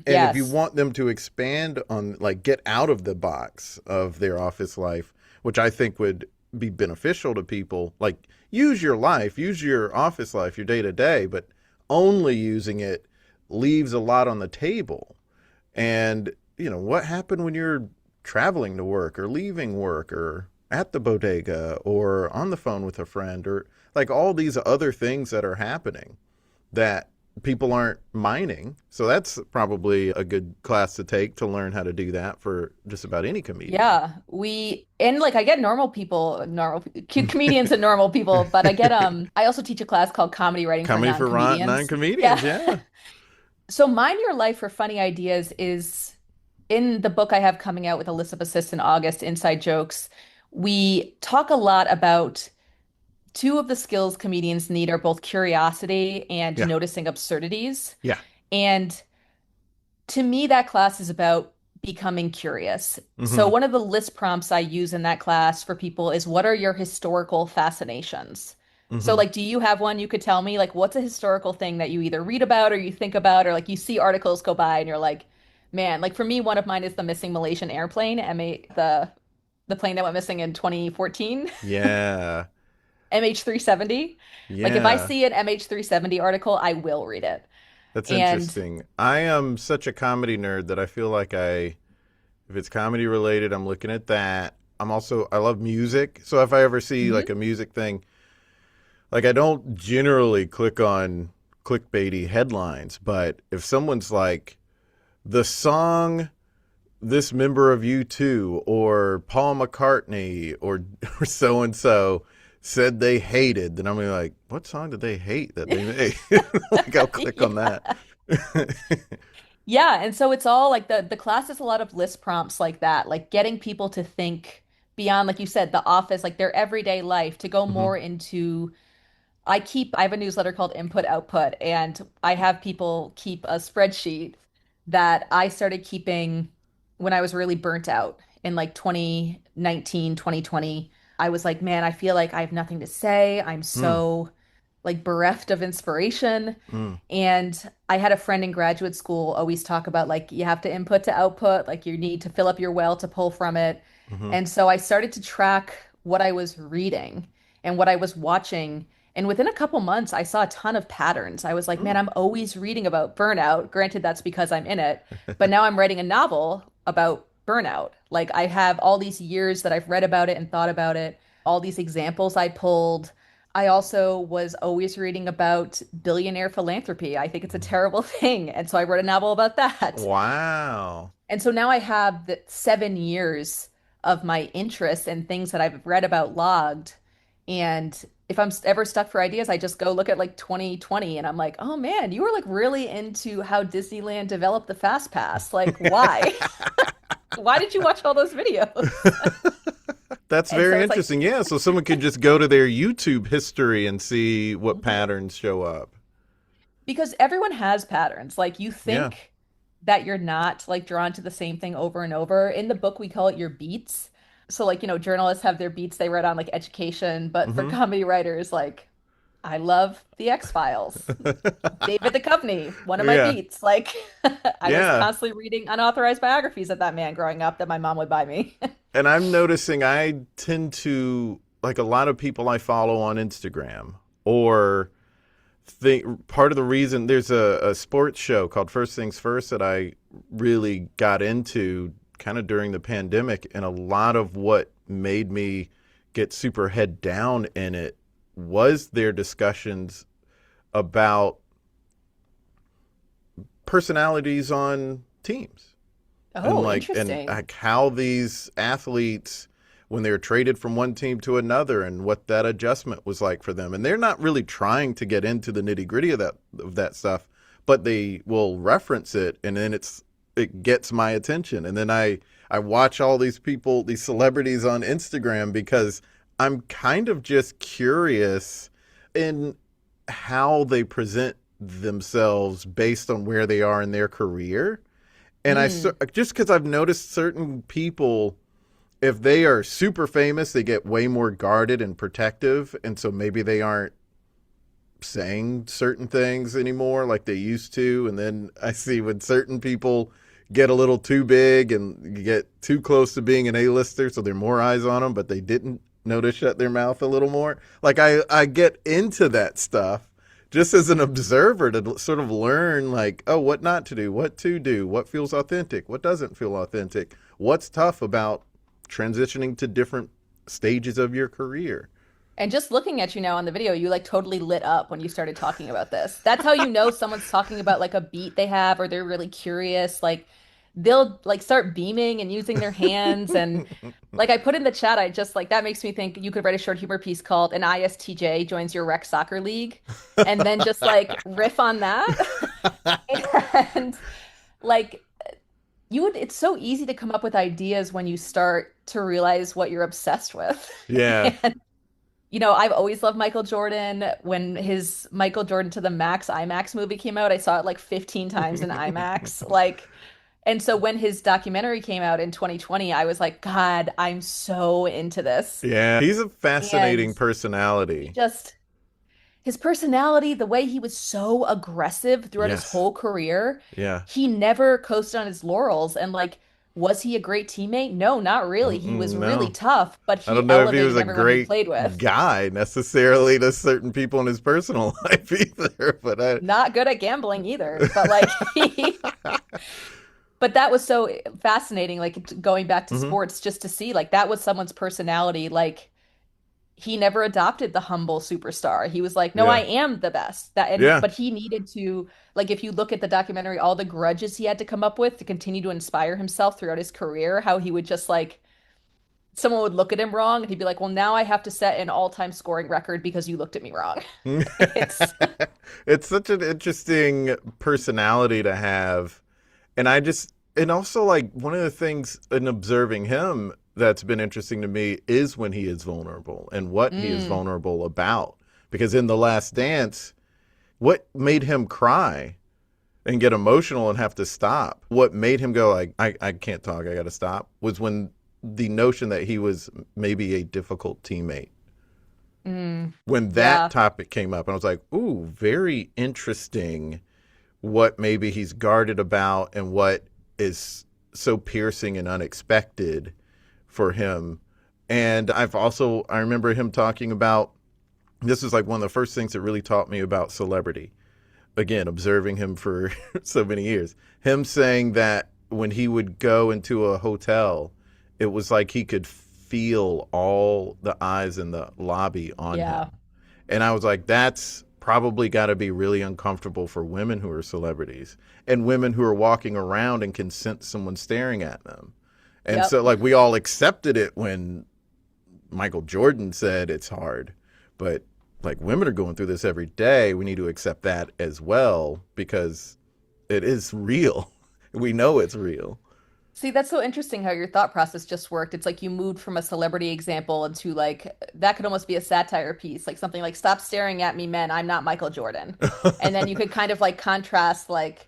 And if you Yes. want them to expand on, like, get out of the box of their office life, which I think would be beneficial to people, like, use your life, use your office life, your day to day, but only using it leaves a lot on the table. And, what happened when you're traveling to work or leaving work or at the bodega or on the phone with a friend or like all these other things that are happening that people aren't mining. So that's probably a good class to take to learn how to do that for just about any comedian. Yeah. And like I get comedians and normal people, but I also teach a class called Comedy Writing for Comedy for Non-Comedians. non-comedians, Yeah. yeah. So Mind Your Life for Funny Ideas is in the book I have coming out with Elizabeth Sis in August, Inside Jokes. We talk a lot about two of the skills comedians need are both curiosity and Yeah. noticing absurdities. Yeah. And to me, that class is about becoming curious. So Hmm. one of the list prompts I use in that class for people is what are your historical fascinations? So Hmm. like do you have one you could tell me like what's a historical thing that you either read about or you think about or like you see articles go by and you're like, man, like for me one of mine is the missing Malaysian airplane, M8 the plane that went missing in 2014, Yeah. MH370. Like if I Yeah. see an MH370 article, I will read it. That's And interesting. I am such a comedy nerd that I feel like if it's comedy related, I'm looking at that. I love music. So if I ever see like Mhm. a music thing, like I don't generally click on clickbaity headlines, but if someone's like, the song this member of U2 or Paul McCartney or so and so said they hated, then I'm gonna be like, what song did they hate that they made? Like I'll click on that. Yeah. Yeah, and so it's all like the class is a lot of list prompts like that, like getting people to think beyond, like you said, the office, like their everyday life, to go Hmm. more into I have a newsletter called Input Output, and I have people keep a spreadsheet that I started keeping when I was really burnt out in like 2019, 2020. I was like, man, I feel like I have nothing to say. I'm Mm, so like bereft of inspiration. mm, And I had a friend in graduate school always talk about like you have to input to output, like you need to fill up your well to pull from it. hmm, And so I started to track what I was reading and what I was watching. And within a couple months, I saw a ton of patterns. I was like, man, mm. I'm always reading about burnout. Granted, that's because I'm in it. But now I'm writing a novel about burnout. Like I have all these years that I've read about it and thought about it, all these examples I pulled. I also was always reading about billionaire philanthropy. I think it's a terrible thing. And so I wrote a novel about that. Wow. And so now I have the 7 years of my interests and things that I've read about logged. And if I'm ever stuck for ideas, I just go look at like 2020 and I'm like, oh man, you were like really into how Disneyland developed the Fast Pass. Like, why? Why did you watch all those videos? That's And so very it's like, interesting. Yeah, so someone could just go to their YouTube history and see what mhm. patterns show up. Because everyone has patterns. Like you Yeah. think that you're not like drawn to the same thing over and over. In the book, we call it your beats. So like, journalists have their beats they write on like education, but for Hmm. comedy writers, like I love the X-Files. David Duchovny, one of my Yeah. beats. Like I was Yeah. constantly reading unauthorized biographies of that man growing up that my mom would buy me. And I'm noticing I tend to, like a lot of people I follow on Instagram, or think part of the reason there's a sports show called First Things First that I really got into kind of during the pandemic. And a lot of what made me get super head down in it was their discussions about personalities on teams, and Oh, interesting. like how these athletes, when they were traded from one team to another, and what that adjustment was like for them. And they're not really trying to get into the nitty gritty of that stuff, but they will reference it, and then it gets my attention. And then I watch all these people, these celebrities on Instagram, because I'm kind of just curious in how they present themselves based on where they are in their career. And Mm. just because I've noticed certain people, if they are super famous, they get way more guarded and protective. And so maybe they aren't saying certain things anymore like they used to. And then I see when certain people get a little too big and get too close to being an A-lister, so there are more eyes on them, but they didn't know to shut their mouth a little more. Like I get into that stuff just as an observer to sort of learn, like, oh, what not to do, what feels authentic, what doesn't feel authentic, what's tough about transitioning to different stages of your career. And just looking at you now on the video, you like totally lit up when you started talking about this. That's how you know someone's talking about like a beat they have or they're really curious. Like they'll like start beaming and using their hands. And like I put in the chat, I just like that makes me think you could write a short humor piece called An ISTJ Joins Your Rec Soccer League and then just like riff on that. And like it's so easy to come up with ideas when you start to realize what you're obsessed with. Yeah. I've always loved Michael Jordan. When his Michael Jordan to the Max IMAX movie came out, I saw it like 15 times in IMAX. Like, And so when his documentary came out in 2020, I was like, God, I'm so into this. Yeah, he's a And fascinating he personality. just, his personality, the way he was so aggressive throughout his Yes. whole career, Yeah. he never coasted on his laurels. And like, was he a great teammate? No, not really. He was Mm-mm, really no. tough, but I he don't know if he was elevated a everyone he great played with. guy necessarily to certain people in his personal life either, but Not good at gambling either, but like he, but that was so fascinating, like going back to Mhm. sports, just to see like that was someone's personality. Like he never adopted the humble superstar. He was like, no, I Yeah. am the best. That and Yeah. but he needed to, like, if you look at the documentary, all the grudges he had to come up with to continue to inspire himself throughout his career, how he would just like someone would look at him wrong and he'd be like, well, now I have to set an all-time scoring record because you looked at me wrong. It's It's such an interesting personality to have. And and also like one of the things in observing him that's been interesting to me is when he is vulnerable and what he is mm, vulnerable about. Because in The Last Dance, what made him cry and get emotional and have to stop? What made him go like, I can't talk, I gotta stop, was when the notion that he was maybe a difficult teammate. When that yeah. topic came up, and I was like, ooh, very interesting what maybe he's guarded about and what is so piercing and unexpected for him. And I remember him talking about, this is like one of the first things that really taught me about celebrity. Again, observing him for so many years, him saying that when he would go into a hotel, it was like he could feel all the eyes in the lobby on Yeah. him. And I was like, that's probably got to be really uncomfortable for women who are celebrities and women who are walking around and can sense someone staring at them. And so, Yep. like, we all accepted it when Michael Jordan said it's hard. But, like, women are going through this every day. We need to accept that as well because it is real. We know it's real. See, that's so interesting how your thought process just worked. It's like you moved from a celebrity example into like that could almost be a satire piece, like something like "Stop staring at me, men. I'm not Michael Jordan." And then you could kind of like contrast, like,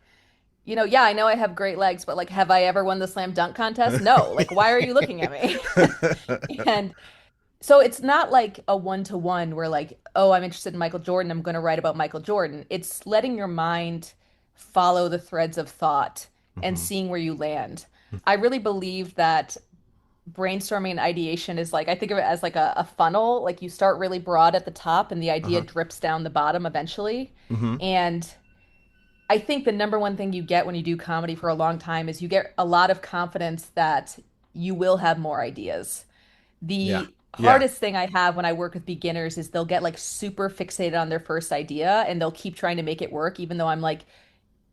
yeah, I know I have great legs, but like, have I ever won the slam dunk contest? No. Like, why are you looking at me? And so it's not like a one-to-one where like, oh, I'm interested in Michael Jordan, I'm going to write about Michael Jordan. It's letting your mind follow the threads of thought and Mhm. seeing where you land. I really believe that brainstorming and ideation is like, I think of it as like a funnel. Like you start really broad at the top and the idea Uh-huh. drips down the bottom eventually. Hmm. And I think the number one thing you get when you do comedy for a long time is you get a lot of confidence that you will have more ideas. Yeah. The Yeah. hardest thing I have when I work with beginners is they'll get like super fixated on their first idea and they'll keep trying to make it work, even though I'm like,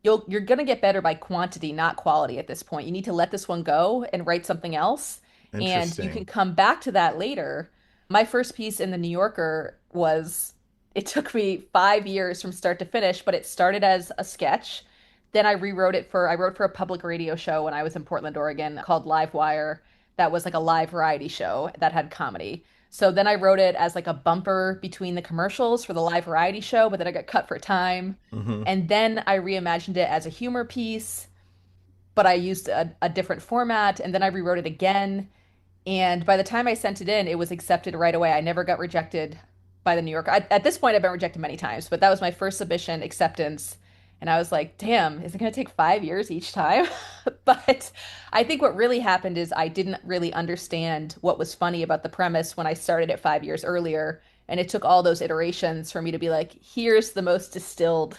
you're gonna get better by quantity, not quality at this point. You need to let this one go and write something else, and you can Interesting. come back to that later. My first piece in the New Yorker was it took me 5 years from start to finish, but it started as a sketch. Then I wrote for a public radio show when I was in Portland, Oregon, called Live Wire. That was like a live variety show that had comedy. So then I wrote it as like a bumper between the commercials for the live variety show, but then I got cut for time. Hmm. And then I reimagined it as a humor piece, but I used a different format. And then I rewrote it again. And by the time I sent it in, it was accepted right away. I never got rejected by the New Yorker. At this point, I've been rejected many times, but that was my first submission acceptance. And I was like, damn, is it going to take 5 years each time? But I think what really happened is I didn't really understand what was funny about the premise when I started it 5 years earlier. And it took all those iterations for me to be like, here's the most distilled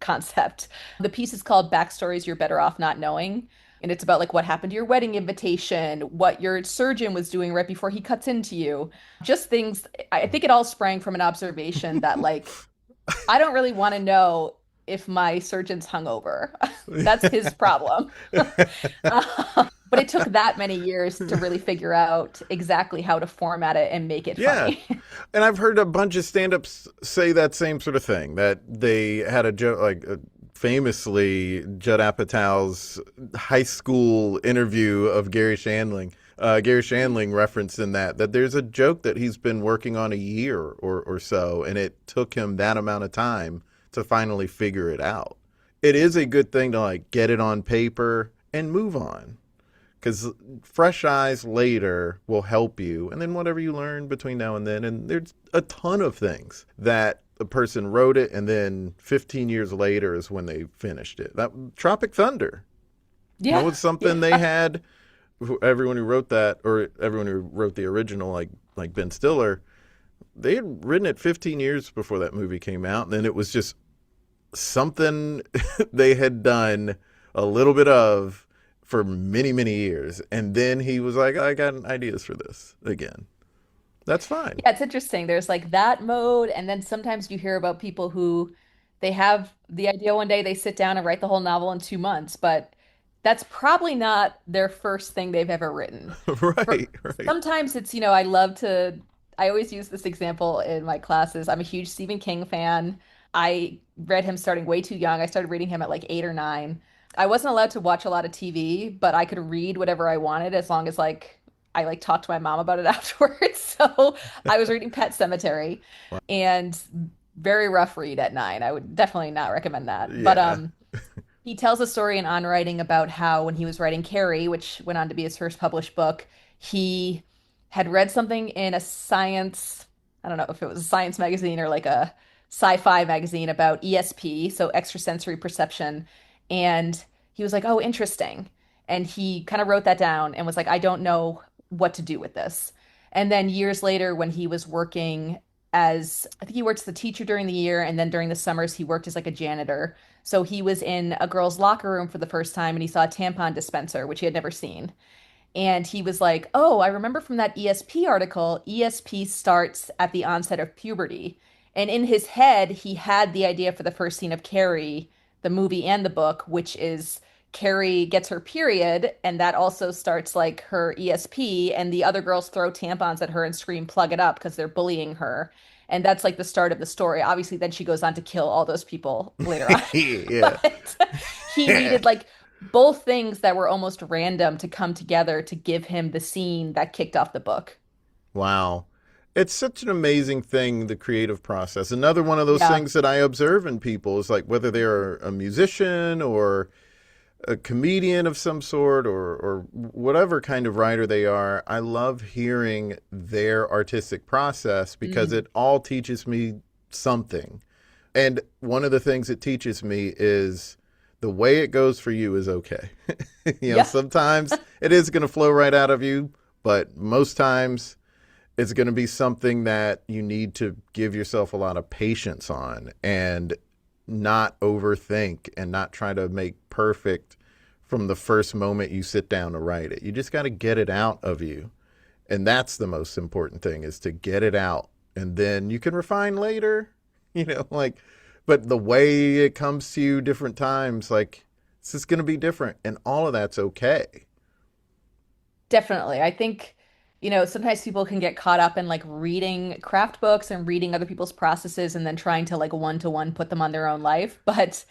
concept. The piece is called Backstories You're Better Off Not Knowing. And it's about like what happened to your wedding invitation, what your surgeon was doing right before he cuts into you. Just things, I think it all sprang from an observation that like, I don't really want to know if my surgeon's hungover. That's his problem. But it took that many years to really figure out exactly how to format it and make it Yeah. funny. And I've heard a bunch of stand-ups say that same sort of thing, that they had a joke, like famously Judd Apatow's high school interview of Gary Shandling. Gary Shandling referenced in that there's a joke that he's been working on a year or so, and it took him that amount of time to finally figure it out. It is a good thing to like get it on paper and move on. Because fresh eyes later will help you. And then whatever you learn between now and then. And there's a ton of things that a person wrote it and then 15 years later is when they finished it. That Tropic Thunder. That Yeah. was something they had. Everyone who wrote that, or everyone who wrote the original, like Ben Stiller, they had written it 15 years before that movie came out. And then it was just something they had done a little bit of for many, many years. And then he was like, I got ideas for this again. That's fine. Yeah, it's interesting. There's like that mode, and then sometimes you hear about people who they have the idea one day, they sit down and write the whole novel in 2 months, but that's probably not their first thing they've ever written. For Right, right. sometimes it's, I always use this example in my classes. I'm a huge Stephen King fan. I read him starting way too young. I started reading him at like 8 or 9. I wasn't allowed to watch a lot of TV, but I could read whatever I wanted as long as I like talked to my mom about it afterwards. So I was reading Pet Cemetery Wow. and very rough read at 9. I would definitely not recommend that. But Yeah. he tells a story in On Writing about how when he was writing Carrie, which went on to be his first published book, he had read something in a science, I don't know if it was a science magazine or like a sci-fi magazine about ESP, so extrasensory perception. And he was like, oh, interesting. And he kind of wrote that down and was like, I don't know what to do with this. And then years later, when he was working as, I think he worked as a teacher during the year, and then during the summers, he worked as like a janitor. So he was in a girl's locker room for the first time and he saw a tampon dispenser, which he had never seen. And he was like, oh, I remember from that ESP article, ESP starts at the onset of puberty. And in his head, he had the idea for the first scene of Carrie, the movie and the book, which is Carrie gets her period, and that also starts like her ESP, and the other girls throw tampons at her and scream, plug it up, because they're bullying her. And that's like the start of the story. Obviously, then she goes on to kill all those people later on. Yeah. But he needed like both things that were almost random to come together to give him the scene that kicked off the book. Wow. It's such an amazing thing, the creative process. Another one of those Yeah. things that I observe in people is like whether they're a musician or a comedian of some sort or whatever kind of writer they are, I love hearing their artistic process because Mm. it all teaches me something. And one of the things it teaches me is the way it goes for you is okay. Yeah. Sometimes it is going to flow right out of you, but most times it's going to be something that you need to give yourself a lot of patience on and not overthink and not try to make perfect from the first moment you sit down to write it. You just got to get it out of you. And that's the most important thing is to get it out. And then you can refine later, like, but the way it comes to you different times, like, it's just going to be different. And all of that's okay. Definitely. I think, sometimes people can get caught up in like reading craft books and reading other people's processes and then trying to like one-to-one put them on their own life. But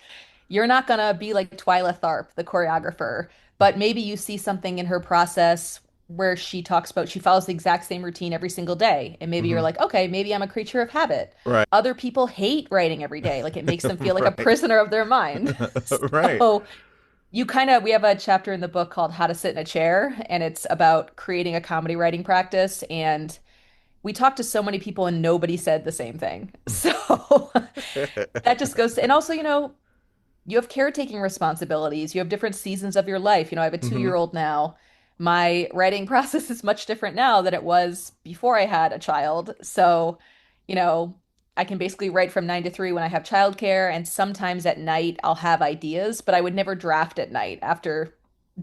you're not gonna be like Twyla Tharp, the choreographer, but maybe you see something in her process where she talks about she follows the exact same routine every single day. And maybe you're Hmm. like, okay, maybe I'm a creature of habit. Right. Other people hate writing every day. Like it makes them feel like a Right. prisoner of their mind. Right. So we have a chapter in the book called How to Sit in a Chair, and it's about creating a comedy writing practice. And we talked to so many people and nobody said the same thing. So that just goes to, and also, you have caretaking responsibilities. You have different seasons of your life. I have a Hmm. two-year-old now. My writing process is much different now than it was before I had a child. So, you know, I can basically write from 9 to 3 when I have childcare, and sometimes at night I'll have ideas, but I would never draft at night after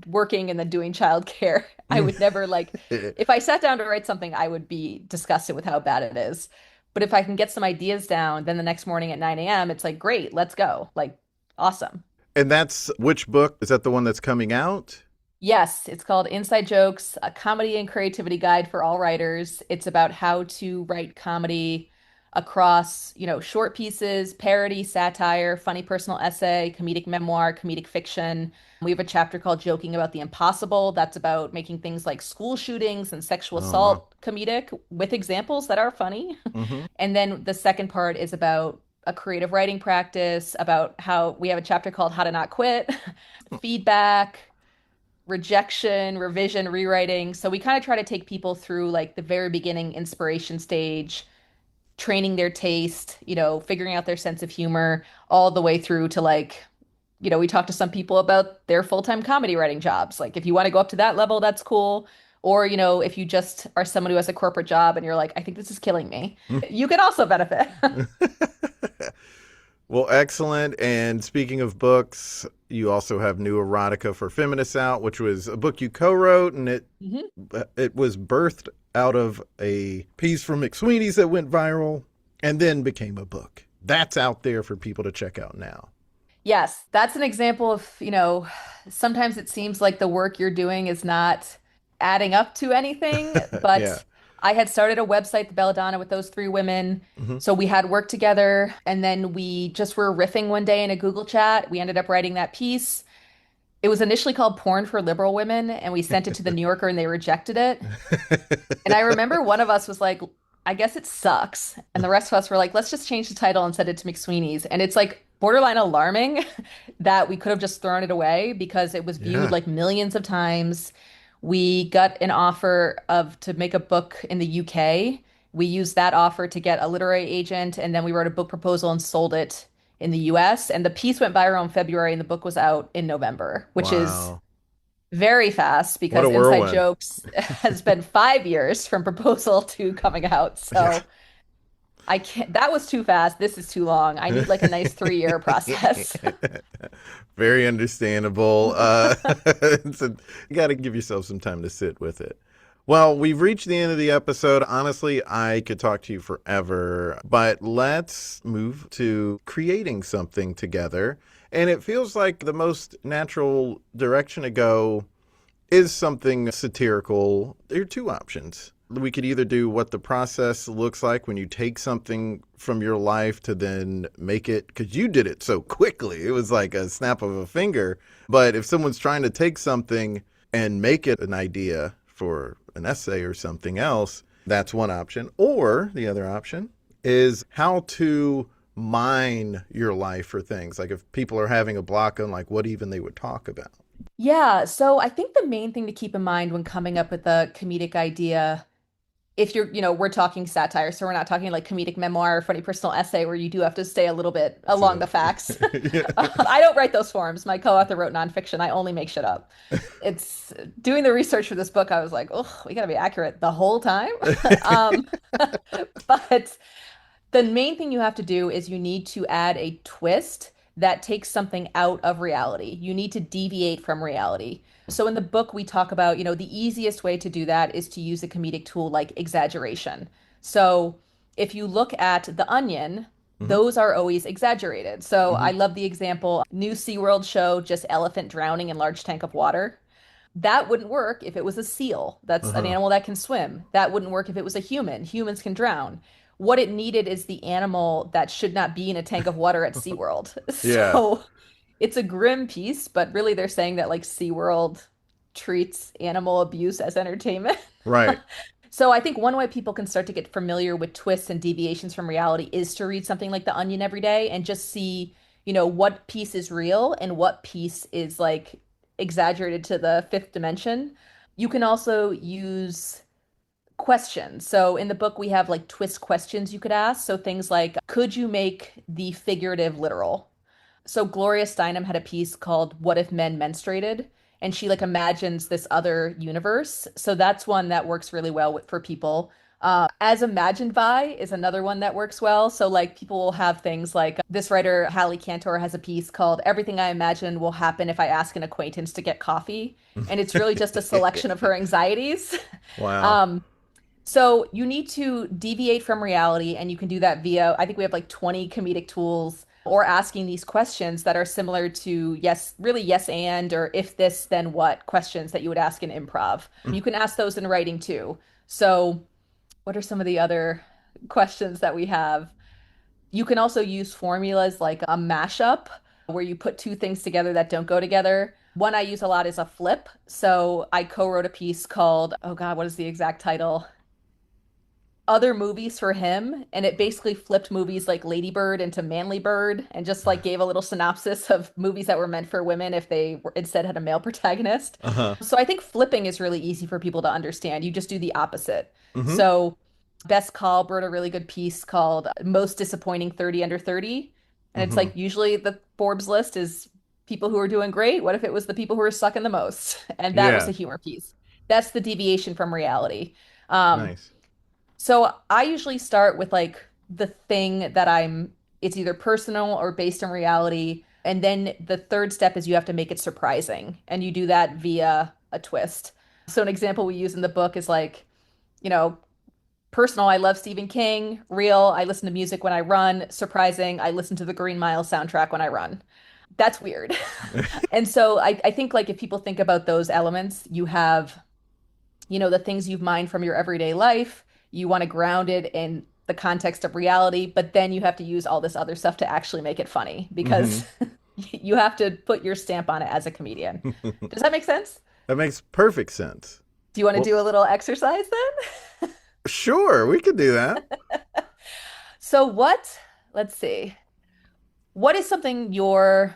working and then doing childcare. I would never like, if I sat down to write something, I would be disgusted with how bad it is. But if I can get some ideas down, then the next morning at 9 a.m., it's like, great, let's go. Like, awesome. And that's which book? Is that the one that's coming out? Yes, it's called Inside Jokes, a comedy and creativity guide for all writers. It's about how to write comedy across, short pieces, parody, satire, funny personal essay, comedic memoir, comedic fiction. We have a chapter called Joking About the Impossible. That's about making things like school shootings and sexual Oh, wow. assault comedic with examples that are funny. Hmm. And then the second part is about a creative writing practice, about how we have a chapter called How to Not Quit, feedback. rejection, revision, rewriting. So we kind of try to take people through like the very beginning inspiration stage, training their taste, figuring out their sense of humor, all the way through to like, we talk to some people about their full-time comedy writing jobs. Like if you want to go up to that level, that's cool. Or, if you just are someone who has a corporate job and you're like, I think this is killing me, you can also benefit. Well, excellent. And speaking of books, you also have new Erotica for Feminists out, which was a book you co-wrote, and Mhm. it was birthed out of a piece from McSweeney's that went viral and then became a book. That's out there for people to check out now. Yes, that's an example of, sometimes it seems like the work you're doing is not adding up to anything, Yeah. but I had started a website, the Belladonna, with those three women. Hmm. So we had worked together, and then we just were riffing one day in a Google chat. We ended up writing that piece. It was initially called Porn for Liberal Women, and we sent it to the New Yorker and they rejected it. And I remember one of us was like, I guess it sucks. And the rest of us were like, let's just change the title and send it to McSweeney's. And it's like borderline alarming that we could have just thrown it away because it was viewed Yeah. like millions of times. We got an offer of to make a book in the UK. We used that offer to get a literary agent, and then we wrote a book proposal and sold it in the US. And the piece went viral in February, and the book was out in November, which is Wow. very fast What a because Inside whirlwind. Jokes has been 5 years from proposal to coming out. Yeah. So I can't, that was too fast. This is too long. I need like a nice 3 year process. Very understandable. So you got to give yourself some time to sit with it. Well, we've reached the end of the episode. Honestly, I could talk to you forever, but let's move to creating something together. And it feels like the most natural direction to go is something satirical. There are two options. We could either do what the process looks like when you take something from your life to then make it, because you did it so quickly. It was like a snap of a finger. But if someone's trying to take something and make it an idea for an essay or something else, that's one option. Or the other option is how to mine your life for things. Like if people are having a block on like what even they would talk about. Yeah, so I think the main thing to keep in mind when coming up with a comedic idea, if you're, we're talking satire, so we're not talking like comedic memoir or funny personal essay where you do have to stay a little bit along So, the facts. yeah. I don't write those forms. My co-author wrote nonfiction. I only make shit up. It's doing the research for this book. I was like, oh, we gotta be accurate the whole time. Um, but the main thing you have to do is you need to add a twist that takes something out of reality. You need to deviate from reality. So in the book, we talk about, the easiest way to do that is to use a comedic tool like exaggeration. So if you look at The Onion, Hmm. those are always exaggerated. So Hmm. I love the example, new SeaWorld show, just elephant drowning in large tank of water. That wouldn't work if it was a seal. That's an Uh-huh. animal that can swim. That wouldn't work if it was a human. Humans can drown. What it needed is the animal that should not be in a tank of water at SeaWorld. Yeah. So it's a grim piece, but really they're saying that like SeaWorld treats animal abuse as entertainment. Right. So I think one way people can start to get familiar with twists and deviations from reality is to read something like The Onion every day and just see, what piece is real and what piece is like exaggerated to the fifth dimension. You can also use questions. So in the book, we have like twist questions you could ask. So things like, could you make the figurative literal? So Gloria Steinem had a piece called What If Men Menstruated? And she like imagines this other universe. So that's one that works really well for people. As Imagined By is another one that works well. So like people will have things like this writer, Hallie Cantor, has a piece called Everything I Imagine Will Happen If I Ask an Acquaintance to Get Coffee. And it's really just a selection of her anxieties. Wow. Um, so you need to deviate from reality, and you can do that via, I think we have like 20 comedic tools or asking these questions that are similar to yes, really yes and or if this, then what questions that you would ask in improv. You can ask those in writing too. So what are some of the other questions that we have? You can also use formulas like a mashup where you put two things together that don't go together. One I use a lot is a flip. So I co-wrote a piece called, oh God, what is the exact title? other movies for him, and it basically flipped movies like Lady Bird into Manly Bird and just like gave a little synopsis of movies that were meant for women if they were, instead had a male protagonist. Uh-huh. So I think flipping is really easy for people to understand. You just do the opposite. Mm-hmm. So Best Call wrote a really good piece called Most Disappointing 30 Under 30. And it's Mm-hmm. like usually the Forbes list is people who are doing great. What if it was the people who are sucking the most? And that was Yeah. a humor piece. That's the deviation from reality. Um, Nice. so I usually start with like the thing that it's either personal or based in reality. And then the third step is you have to make it surprising. And you do that via a twist. So an example we use in the book is like, you know, personal, I love Stephen King. Real, I listen to music when I run. Surprising, I listen to the Green Mile soundtrack when I run. That's weird. And so I think like if people think about those elements, you have the things you've mined from your everyday life. You want to ground it in the context of reality, but then you have to use all this other stuff to actually make it funny Mm-hmm. because you have to put your stamp on it as a comedian. Does that make sense? That makes perfect sense. Do you want to Well, do a little exercise then? sure, we could do that. So let's see. What is something you're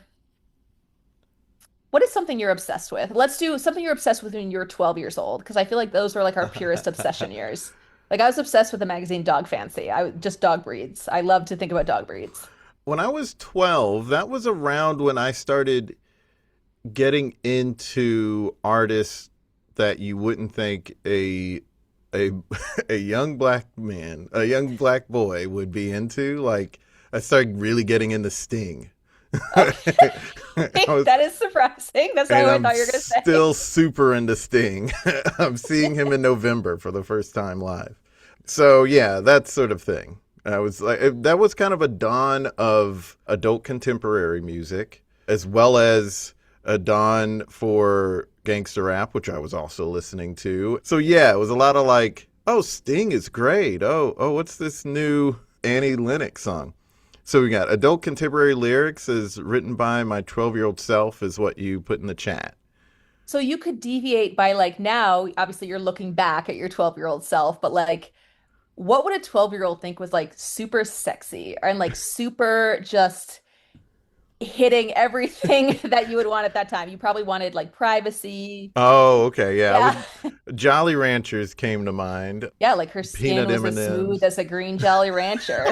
obsessed with? Let's do something you're obsessed with when you were 12 years old, because I feel like those were like our purest obsession years. Like I was obsessed with the magazine Dog Fancy. Just dog breeds. I love to think about dog breeds. When I was 12, that was around when I started getting into artists that you wouldn't think a a young black man, a young black boy would be into. Like I started really getting into Sting. Okay. I was, That is surprising. That's not and what I I'm thought you were gonna still say. super into Sting. I'm seeing him in November for the first time live. So yeah, that sort of thing. I was like, that was kind of a dawn of adult contemporary music, as well as a dawn for gangster rap, which I was also listening to. So yeah, it was a lot of like, oh, Sting is great. Oh, what's this new Annie Lennox song? So we got adult contemporary lyrics is written by my 12-year-old self is what you put in the chat. So you could deviate by like now, obviously you're looking back at your 12-year-old self, but like what would a 12-year-old think was like super sexy and like super just hitting everything that you would want at that time? You probably wanted like privacy. Oh, okay. Yeah. I Yeah. would Jolly Ranchers came to mind. Yeah, like her Peanut skin was as smooth M&Ms. as a green Jolly Rancher.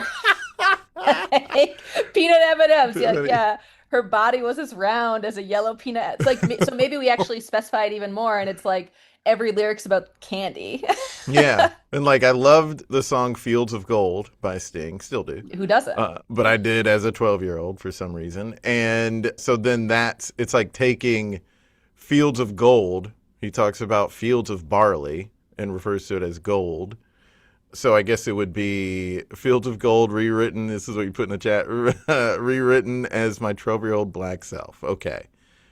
Like, peanut M&Ms. Yeah, yeah. Her body was as round as a yellow peanut. It's like so maybe we actually specify it even more, and it's like every lyric's about candy. Yeah. And like I loved the song Fields of Gold by Sting, still do. Who doesn't? But I did as a 12-year-old for some reason. And so then it's like taking Fields of Gold. He talks about fields of barley and refers to it as gold. So I guess it would be Fields of Gold rewritten. This is what you put in the chat. Rewritten as my 12-year-old black self. Okay.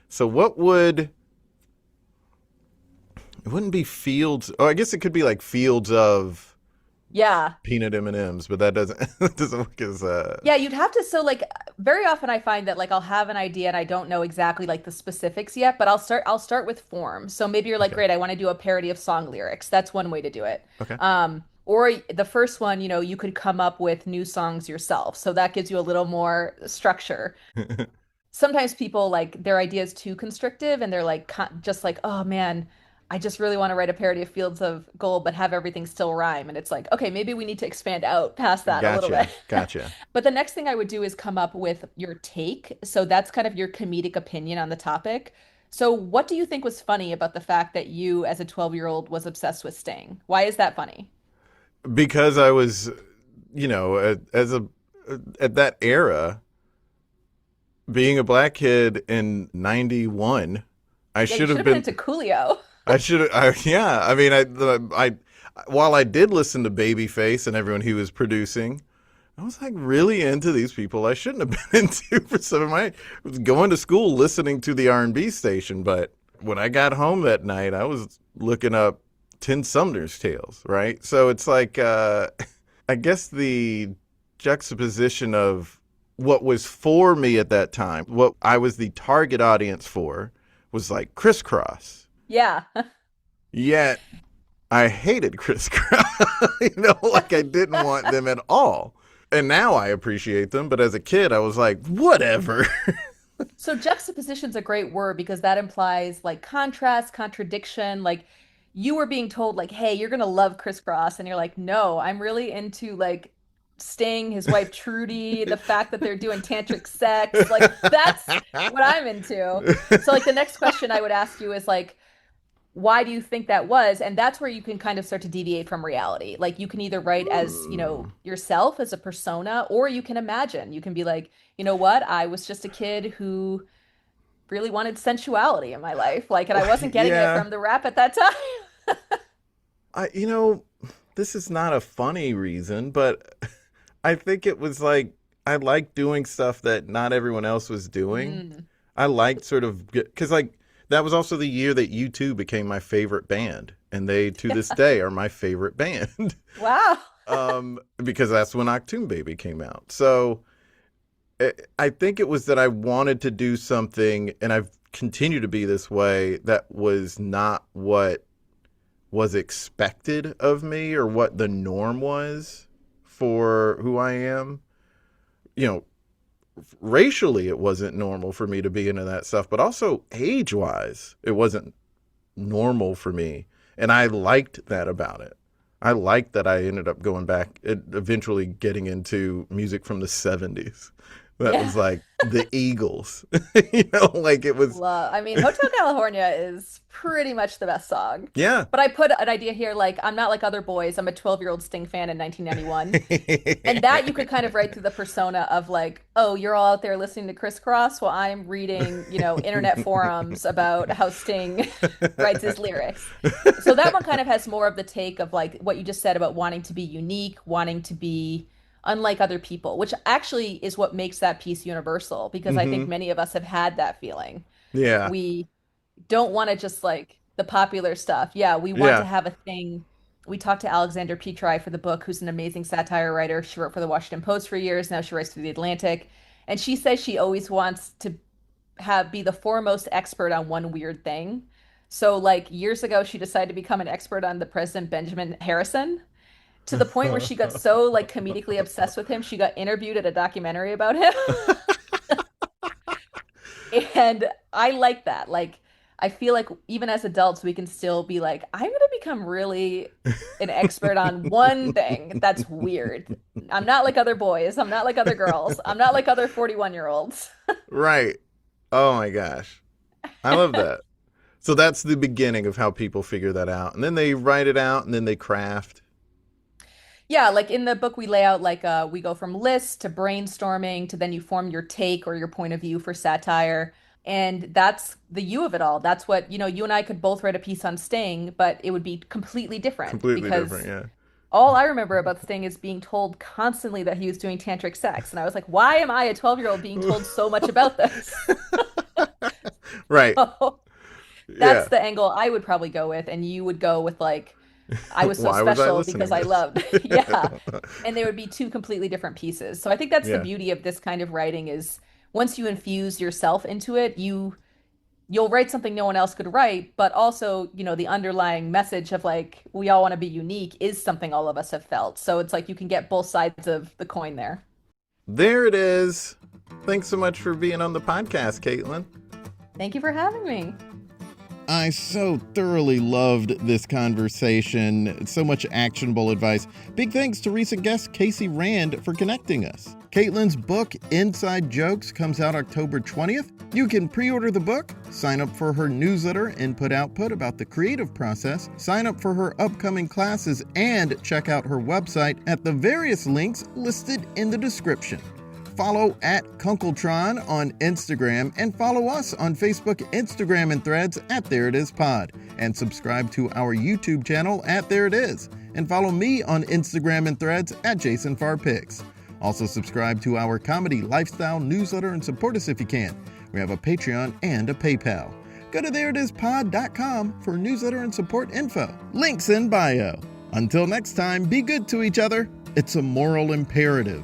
So what would... It wouldn't be fields. Oh, I guess it could be like fields of Yeah. peanut M&Ms, but that doesn't that doesn't work as Yeah, you'd have to so like very often I find that like I'll have an idea and I don't know exactly like the specifics yet, but I'll start with form. So maybe you're like, okay. great, I want to do a parody of song lyrics. That's one way to do it. Okay. Or the first one, you could come up with new songs yourself. So that gives you a little more structure. Sometimes people like their idea is too constrictive and they're like just like, oh man, I just really want to write a parody of Fields of Gold, but have everything still rhyme. And it's like, okay, maybe we need to expand out past that a little bit. Gotcha. Gotcha. But the next thing I would do is come up with your take. So that's kind of your comedic opinion on the topic. So what do you think was funny about the fact that you, as a 12-year-old, was obsessed with Sting? Why is that funny? Because I was, as a at that era, being a black kid in 91, I Yeah, you should should have have been been into Coolio. I should have yeah, I mean I while I did listen to Babyface and everyone he was producing, I was like really into these people I shouldn't have been into for some of my I was going to school listening to the R&B station, but when I got home that night, I was looking up Tim Sumner's Tales, right? So it's like I guess the juxtaposition of what was for me at that time, what I was the target audience for was like crisscross. Yeah. Yet I hated Chris Cross. Like I didn't want them at all. And now I appreciate them. But as a kid, I was like, whatever. So juxtaposition's a great word because that implies like contrast, contradiction. Like you were being told like, hey, you're gonna love Criss Cross, and you're like, no, I'm really into like Sting, his wife Trudy, the fact that they're doing tantric sex. Like that's what I'm into. So like the next question I would ask you is like, why do you think that was? And that's where you can kind of start to deviate from reality. Like you can either write as, yourself as a persona, or you can imagine. You can be like, you know what? I was just a kid who really wanted sensuality in my life. Like, and I wasn't getting it Yeah. from the rap at that time. This is not a funny reason, but I think it was like I liked doing stuff that not everyone else was doing. Mm. I liked sort of because like that was also the year that U2 became my favorite band, and they to this day are my favorite band. Wow. Because that's when Achtung Baby came out. So I think it was that I wanted to do something, and I've continued to be this way, that was not what was expected of me or what the norm was for who I am. Racially, it wasn't normal for me to be into that stuff, but also age-wise, it wasn't normal for me. And I liked that about it. I liked that I ended up going back, eventually getting into music from the 70s. That was like the Eagles, like it was. I mean, Hotel California is pretty much the best song. Yeah. But I put an idea here, like, I'm not like other boys. I'm a 12-year-old Sting fan in 1991. And that you could kind of write through the persona of like, oh, you're all out there listening to Criss Cross while I'm reading, internet forums about how Sting writes his lyrics. So that one kind of has more of the take of like what you just said about wanting to be unique, wanting to be unlike other people, which actually is what makes that piece universal, because I think many of us have had that feeling. Yeah. We don't want to just like the popular stuff. Yeah, we want to have a thing. We talked to Alexander Petri for the book, who's an amazing satire writer. She wrote for the Washington Post for years. Now she writes for the Atlantic. And she says she always wants to be the foremost expert on one weird thing. So like years ago, she decided to become an expert on the President Benjamin Harrison, to the point where she got so like comedically obsessed with him, she got interviewed at a documentary about him. And I like that. Like, I feel like even as adults, we can still be like, I'm going to become really an expert on one thing that's weird. I'm not like other boys. I'm not like other girls. I'm not like other 41-year-olds. Right. Oh my gosh. I love that. So that's the beginning of how people figure that out. And then they write it out and then they craft. Yeah, like in the book, we lay out like we go from lists to brainstorming to then you form your take or your point of view for satire. And that's the you of it all. That's what, you and I could both write a piece on Sting, but it would be completely different. Completely because different, yeah. all I remember about Sting is being told constantly that he was doing tantric sex. And I was like, why am I a 12-year-old being told so much about this? Right. So that's the angle I would probably go with. And you would go with like, I was so Why was I special listening because to I this? loved. Yeah. And they would be two completely different pieces. So I think that's the Yeah. beauty of this kind of writing is once you infuse yourself into it, you'll write something no one else could write, but also, the underlying message of like we all want to be unique is something all of us have felt. So it's like you can get both sides of the coin there. There it is. Thanks so much for being on the podcast, Caitlin. Thank you for having me. I so thoroughly loved this conversation. So much actionable advice. Big thanks to recent guest Casey Rand for connecting us. Caitlin's book, Inside Jokes, comes out October 20th. You can pre-order the book, sign up for her newsletter, input-output about the creative process, sign up for her upcoming classes, and check out her website at the various links listed in the description. Follow at Kunkeltron on Instagram and follow us on Facebook, Instagram, and Threads at There It Is Pod. And subscribe to our YouTube channel at There It Is. And follow me on Instagram and Threads at Jason Farr Pics. Also subscribe to our comedy lifestyle newsletter and support us if you can. We have a Patreon and a PayPal. Go to thereitispod.com for newsletter and support info. Links in bio. Until next time, be good to each other. It's a moral imperative.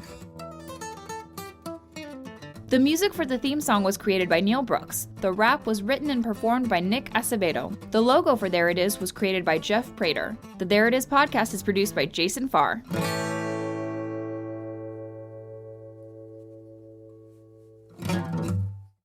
The music for the theme song was created by Neil Brooks. The rap was written and performed by Nick Acevedo. The logo for There It Is was created by Jeff Prater. The There It Is podcast is produced by Jason Farr.